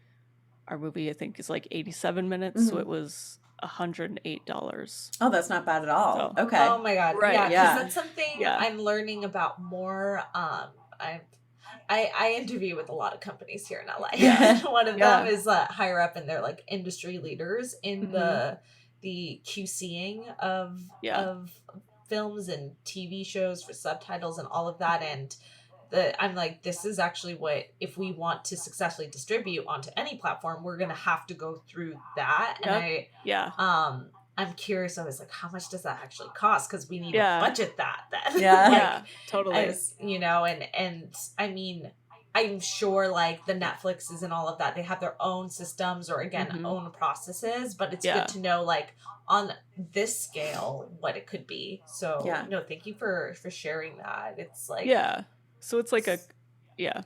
[SPEAKER 3] our movie I think is like 87 minutes, so it
[SPEAKER 1] Mhm.
[SPEAKER 3] was $108.
[SPEAKER 1] Oh, that's not bad at all.
[SPEAKER 3] So
[SPEAKER 1] Okay.
[SPEAKER 2] oh my God. Yeah,
[SPEAKER 3] right,
[SPEAKER 2] because
[SPEAKER 1] Yeah.
[SPEAKER 2] that's something
[SPEAKER 3] yeah,
[SPEAKER 2] I'm learning about more. I I interview with a lot of companies here in LA.
[SPEAKER 3] yeah,
[SPEAKER 2] And one of them
[SPEAKER 3] yeah,
[SPEAKER 2] is higher up, and they're like industry leaders in
[SPEAKER 3] hmm
[SPEAKER 2] the QCing of
[SPEAKER 3] yeah,
[SPEAKER 2] of films and TV shows for subtitles and all of that. And I'm like, this is actually what, if we want to successfully distribute onto any platform, we're gonna have to go through that. And
[SPEAKER 3] yep, yeah,
[SPEAKER 2] I'm curious. I was like, how much does that actually cost? Because we need to
[SPEAKER 3] yeah,
[SPEAKER 2] budget that then.
[SPEAKER 1] Yeah.
[SPEAKER 2] Like,
[SPEAKER 3] yeah, totally.
[SPEAKER 2] as you know, and I mean, I'm sure like the Netflixes and all of that, they have their own systems or again
[SPEAKER 3] hmm
[SPEAKER 2] own processes, but it's good
[SPEAKER 3] Yeah,
[SPEAKER 2] to know like on this scale what it could be. So
[SPEAKER 1] Yeah.
[SPEAKER 2] no, thank you for sharing that. It's like
[SPEAKER 3] yeah. So it's like a yeah,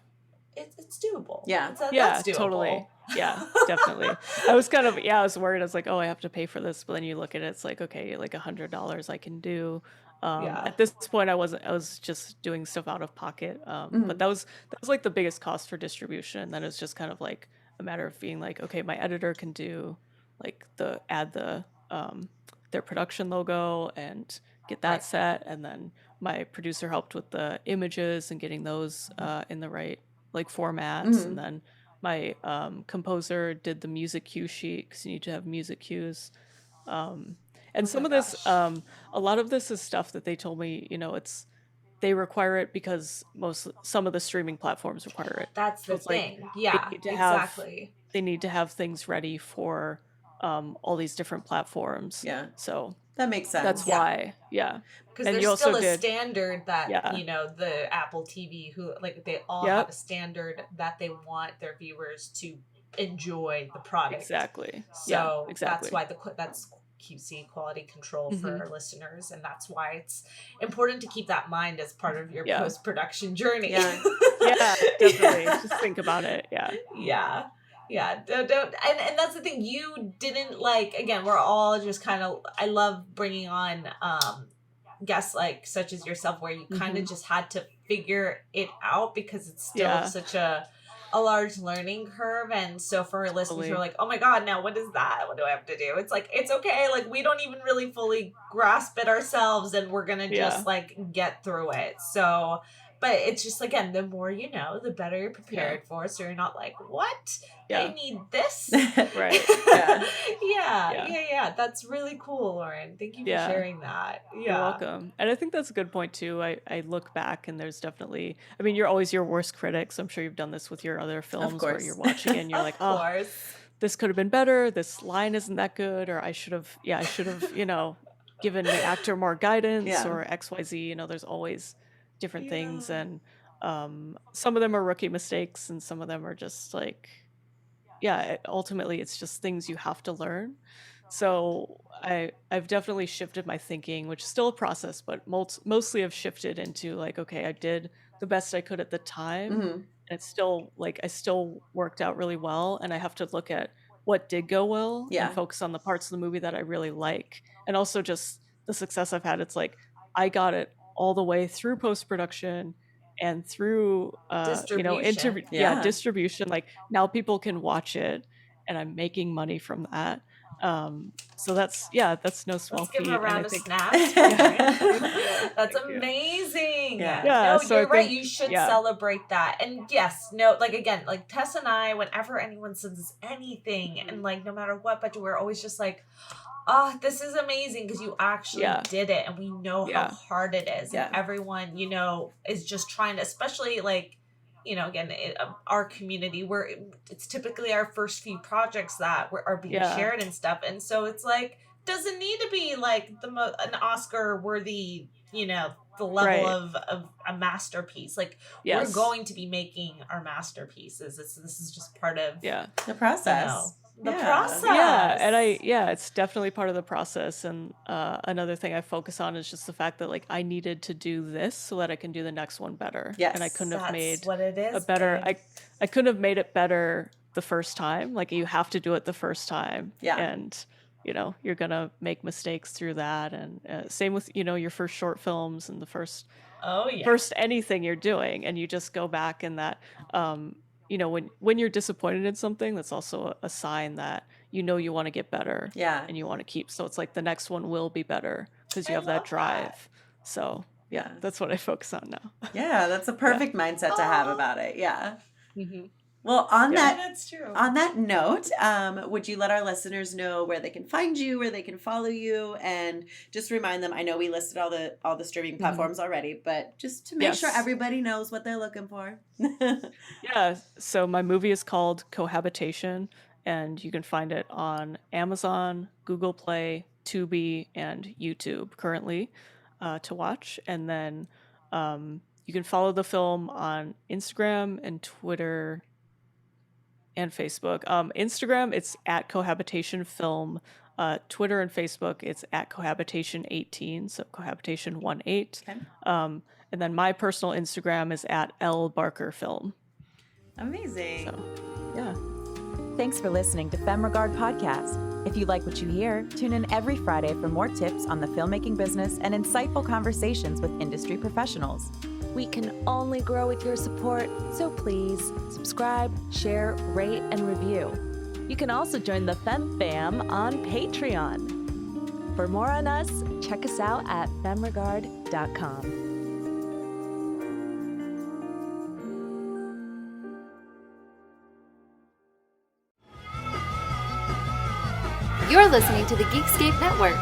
[SPEAKER 2] it's doable.
[SPEAKER 1] Yeah.
[SPEAKER 3] yeah,
[SPEAKER 2] That's doable.
[SPEAKER 3] totally. Yeah, definitely. I was kind of I was worried. I was like, oh, I have to pay for this, but then you look at it, it's like okay, like $100 I can do.
[SPEAKER 2] Yeah.
[SPEAKER 3] At this point, I wasn't. I was just doing stuff out of pocket. But
[SPEAKER 1] Mhm.
[SPEAKER 3] that was like the biggest cost for distribution. Then it's just kind of like a matter of being like, okay, my editor can do like add their production logo and get that
[SPEAKER 2] Right.
[SPEAKER 3] set, and then my producer helped with the images and getting those in the right like formats, and
[SPEAKER 1] Mhm.
[SPEAKER 3] then my composer did the music cue sheet because you need to have music cues. Um, and
[SPEAKER 2] Oh my
[SPEAKER 3] some of this,
[SPEAKER 2] gosh.
[SPEAKER 3] a lot of this is stuff that they told me, they require it because some of the streaming platforms require it.
[SPEAKER 2] That's
[SPEAKER 3] So
[SPEAKER 2] the
[SPEAKER 3] it's like
[SPEAKER 2] thing.
[SPEAKER 3] they
[SPEAKER 2] Yeah,
[SPEAKER 3] need to have
[SPEAKER 2] exactly.
[SPEAKER 3] they need to have things ready for all these different platforms.
[SPEAKER 1] Yeah.
[SPEAKER 3] So
[SPEAKER 1] That makes
[SPEAKER 3] that's
[SPEAKER 1] sense.
[SPEAKER 2] Yeah.
[SPEAKER 3] why, yeah.
[SPEAKER 2] Because
[SPEAKER 3] And
[SPEAKER 2] there's
[SPEAKER 3] you also
[SPEAKER 2] still a
[SPEAKER 3] did,
[SPEAKER 2] standard that,
[SPEAKER 3] yeah,
[SPEAKER 2] the Apple TV, who like they all have
[SPEAKER 3] yep,
[SPEAKER 2] a standard that they want their viewers to enjoy the product.
[SPEAKER 3] exactly, yeah,
[SPEAKER 2] So that's
[SPEAKER 3] exactly.
[SPEAKER 2] why that's QC, quality control, for
[SPEAKER 3] hmm
[SPEAKER 2] our listeners, and that's why it's important to keep that in mind as part of your
[SPEAKER 3] Yeah,
[SPEAKER 2] post production journey.
[SPEAKER 1] Yeah.
[SPEAKER 3] yeah, definitely.
[SPEAKER 2] Yeah.
[SPEAKER 3] Just think about it. Yeah.
[SPEAKER 2] Yeah. Yeah, don't and that's the thing, you didn't like, again, we're all just kind of, I love bringing on guests like such as yourself, where you kind
[SPEAKER 3] hmm
[SPEAKER 2] of just had to figure it out because it's still
[SPEAKER 3] Yeah,
[SPEAKER 2] such a large learning curve. And so for our listeners who are
[SPEAKER 3] totally.
[SPEAKER 2] like, oh my God, now what is that, what do I have to do, it's like, it's okay, like we don't even really fully grasp it ourselves, and we're gonna
[SPEAKER 3] Yeah,
[SPEAKER 2] just like get through it. So but it's just, again, the more you know, the better you're
[SPEAKER 3] yeah,
[SPEAKER 2] prepared for, so you're not like, what, they
[SPEAKER 3] yeah.
[SPEAKER 2] need this.
[SPEAKER 3] Right.
[SPEAKER 1] Yeah.
[SPEAKER 2] Yeah,
[SPEAKER 3] Yeah,
[SPEAKER 2] yeah, that's really cool, Lauren, thank you for
[SPEAKER 3] yeah.
[SPEAKER 2] sharing that.
[SPEAKER 3] You're
[SPEAKER 2] Yeah.
[SPEAKER 3] welcome. And I think that's a good point too. I look back and there's definitely, I mean, you're always your worst critic. So I'm sure you've done this with your other
[SPEAKER 1] Of
[SPEAKER 3] films where you're
[SPEAKER 1] course.
[SPEAKER 3] watching it and you're like,
[SPEAKER 2] Of
[SPEAKER 3] oh,
[SPEAKER 2] course.
[SPEAKER 3] this could have been better. This line isn't that good. Or I should have, given the actor more guidance
[SPEAKER 1] Yeah.
[SPEAKER 3] or XYZ. There's always different things.
[SPEAKER 2] Yeah.
[SPEAKER 3] And some of them are rookie mistakes and some of them are just like, yeah, ultimately it's just things you have to learn. So I've definitely shifted my thinking, which is still a process, but mostly I've shifted into like, okay, I did the best I could at the time,
[SPEAKER 1] Mhm.
[SPEAKER 3] and it's still like I still worked out really well, and I have to look at what did go well and
[SPEAKER 1] Yeah.
[SPEAKER 3] focus on the parts of the movie that I really like, and also just the success I've had. It's like I got it all the way through post production and through
[SPEAKER 2] Distribution.
[SPEAKER 1] Yeah.
[SPEAKER 3] distribution. Like now people can watch it and I'm making money from that. So that's no small
[SPEAKER 2] Let's give
[SPEAKER 3] feat.
[SPEAKER 2] him a
[SPEAKER 3] And I
[SPEAKER 2] round of
[SPEAKER 3] think,
[SPEAKER 2] snaps.
[SPEAKER 3] yeah,
[SPEAKER 2] That's
[SPEAKER 3] thank you.
[SPEAKER 2] amazing.
[SPEAKER 1] Yeah.
[SPEAKER 3] Yeah,
[SPEAKER 2] No,
[SPEAKER 3] so I
[SPEAKER 2] you're right.
[SPEAKER 3] think,
[SPEAKER 2] You should
[SPEAKER 3] yeah,
[SPEAKER 2] celebrate that. And yes, no, like again, like Tess and I, whenever anyone sends us anything,
[SPEAKER 1] Mhm.
[SPEAKER 2] and like no matter what budget, we're always just like, oh, this is amazing because you actually
[SPEAKER 3] yeah,
[SPEAKER 2] did it, and we know how
[SPEAKER 3] yeah,
[SPEAKER 2] hard it is,
[SPEAKER 1] Yeah.
[SPEAKER 2] and everyone, is just trying to, especially like, again, our community where it's typically our first few projects that are being
[SPEAKER 3] yeah,
[SPEAKER 2] shared and stuff, and so it's like doesn't need to be like an Oscar worthy, the level
[SPEAKER 3] right.
[SPEAKER 2] of a masterpiece. Like we're
[SPEAKER 3] Yes.
[SPEAKER 2] going to be making our masterpieces. This is just part of
[SPEAKER 3] Yeah.
[SPEAKER 1] The process.
[SPEAKER 2] the
[SPEAKER 1] Yeah.
[SPEAKER 2] process.
[SPEAKER 3] Yeah, and it's definitely part of the process. And another thing I focus on is just the fact that like I needed to do this so that I can do the next one better.
[SPEAKER 1] Yes.
[SPEAKER 3] And I couldn't have
[SPEAKER 2] That's
[SPEAKER 3] made
[SPEAKER 2] what it
[SPEAKER 3] a
[SPEAKER 2] is,
[SPEAKER 3] better
[SPEAKER 2] babe.
[SPEAKER 3] I couldn't have made it better the first time. Like you have to do it the first time.
[SPEAKER 1] Yeah.
[SPEAKER 3] And you're gonna make mistakes through that. And same with your first short films and the first
[SPEAKER 2] Oh yeah.
[SPEAKER 3] first anything you're doing, and you just go back and that when you're disappointed in something, that's also a sign that you want to get better.
[SPEAKER 1] Yeah.
[SPEAKER 3] And you want to keep, so it's like the next one will be better because you
[SPEAKER 2] I
[SPEAKER 3] have that
[SPEAKER 2] love
[SPEAKER 3] drive.
[SPEAKER 2] that.
[SPEAKER 3] So yeah,
[SPEAKER 1] Yeah.
[SPEAKER 3] that's what I focus on now.
[SPEAKER 1] Yeah, that's a perfect mindset to have
[SPEAKER 2] Aw.
[SPEAKER 1] about it. Yeah.
[SPEAKER 3] Mm-hmm.
[SPEAKER 1] Well, on
[SPEAKER 3] Yeah.
[SPEAKER 2] That's true.
[SPEAKER 1] On that note, would you let our listeners know where they can find you, where they can follow you, and just remind them? I know we listed all the streaming platforms already, but just to make sure
[SPEAKER 3] Yes.
[SPEAKER 1] everybody knows what they're looking for.
[SPEAKER 3] Yeah, so my movie is called Cohabitation, and you can find it on Amazon, Google Play, Tubi, and YouTube currently to watch. And then you can follow the film on Instagram and Twitter and Facebook. Instagram, it's at Cohabitation Film. Twitter and Facebook, it's at Cohabitation18, so Cohabitation18.
[SPEAKER 1] Okay.
[SPEAKER 3] And then my personal Instagram is at L Barker Film.
[SPEAKER 1] Amazing.
[SPEAKER 3] So, yeah.
[SPEAKER 4] Thanks for listening to Femme Regard Podcast. If you like what you hear, tune in every Friday for more tips on the filmmaking business and insightful conversations with industry professionals.
[SPEAKER 5] We can only grow with your support, so please subscribe, share, rate, and review. You can also join the Femme Fam on Patreon. For more on us, check us out at femregard.com.
[SPEAKER 6] You're listening to the Geekscape Network.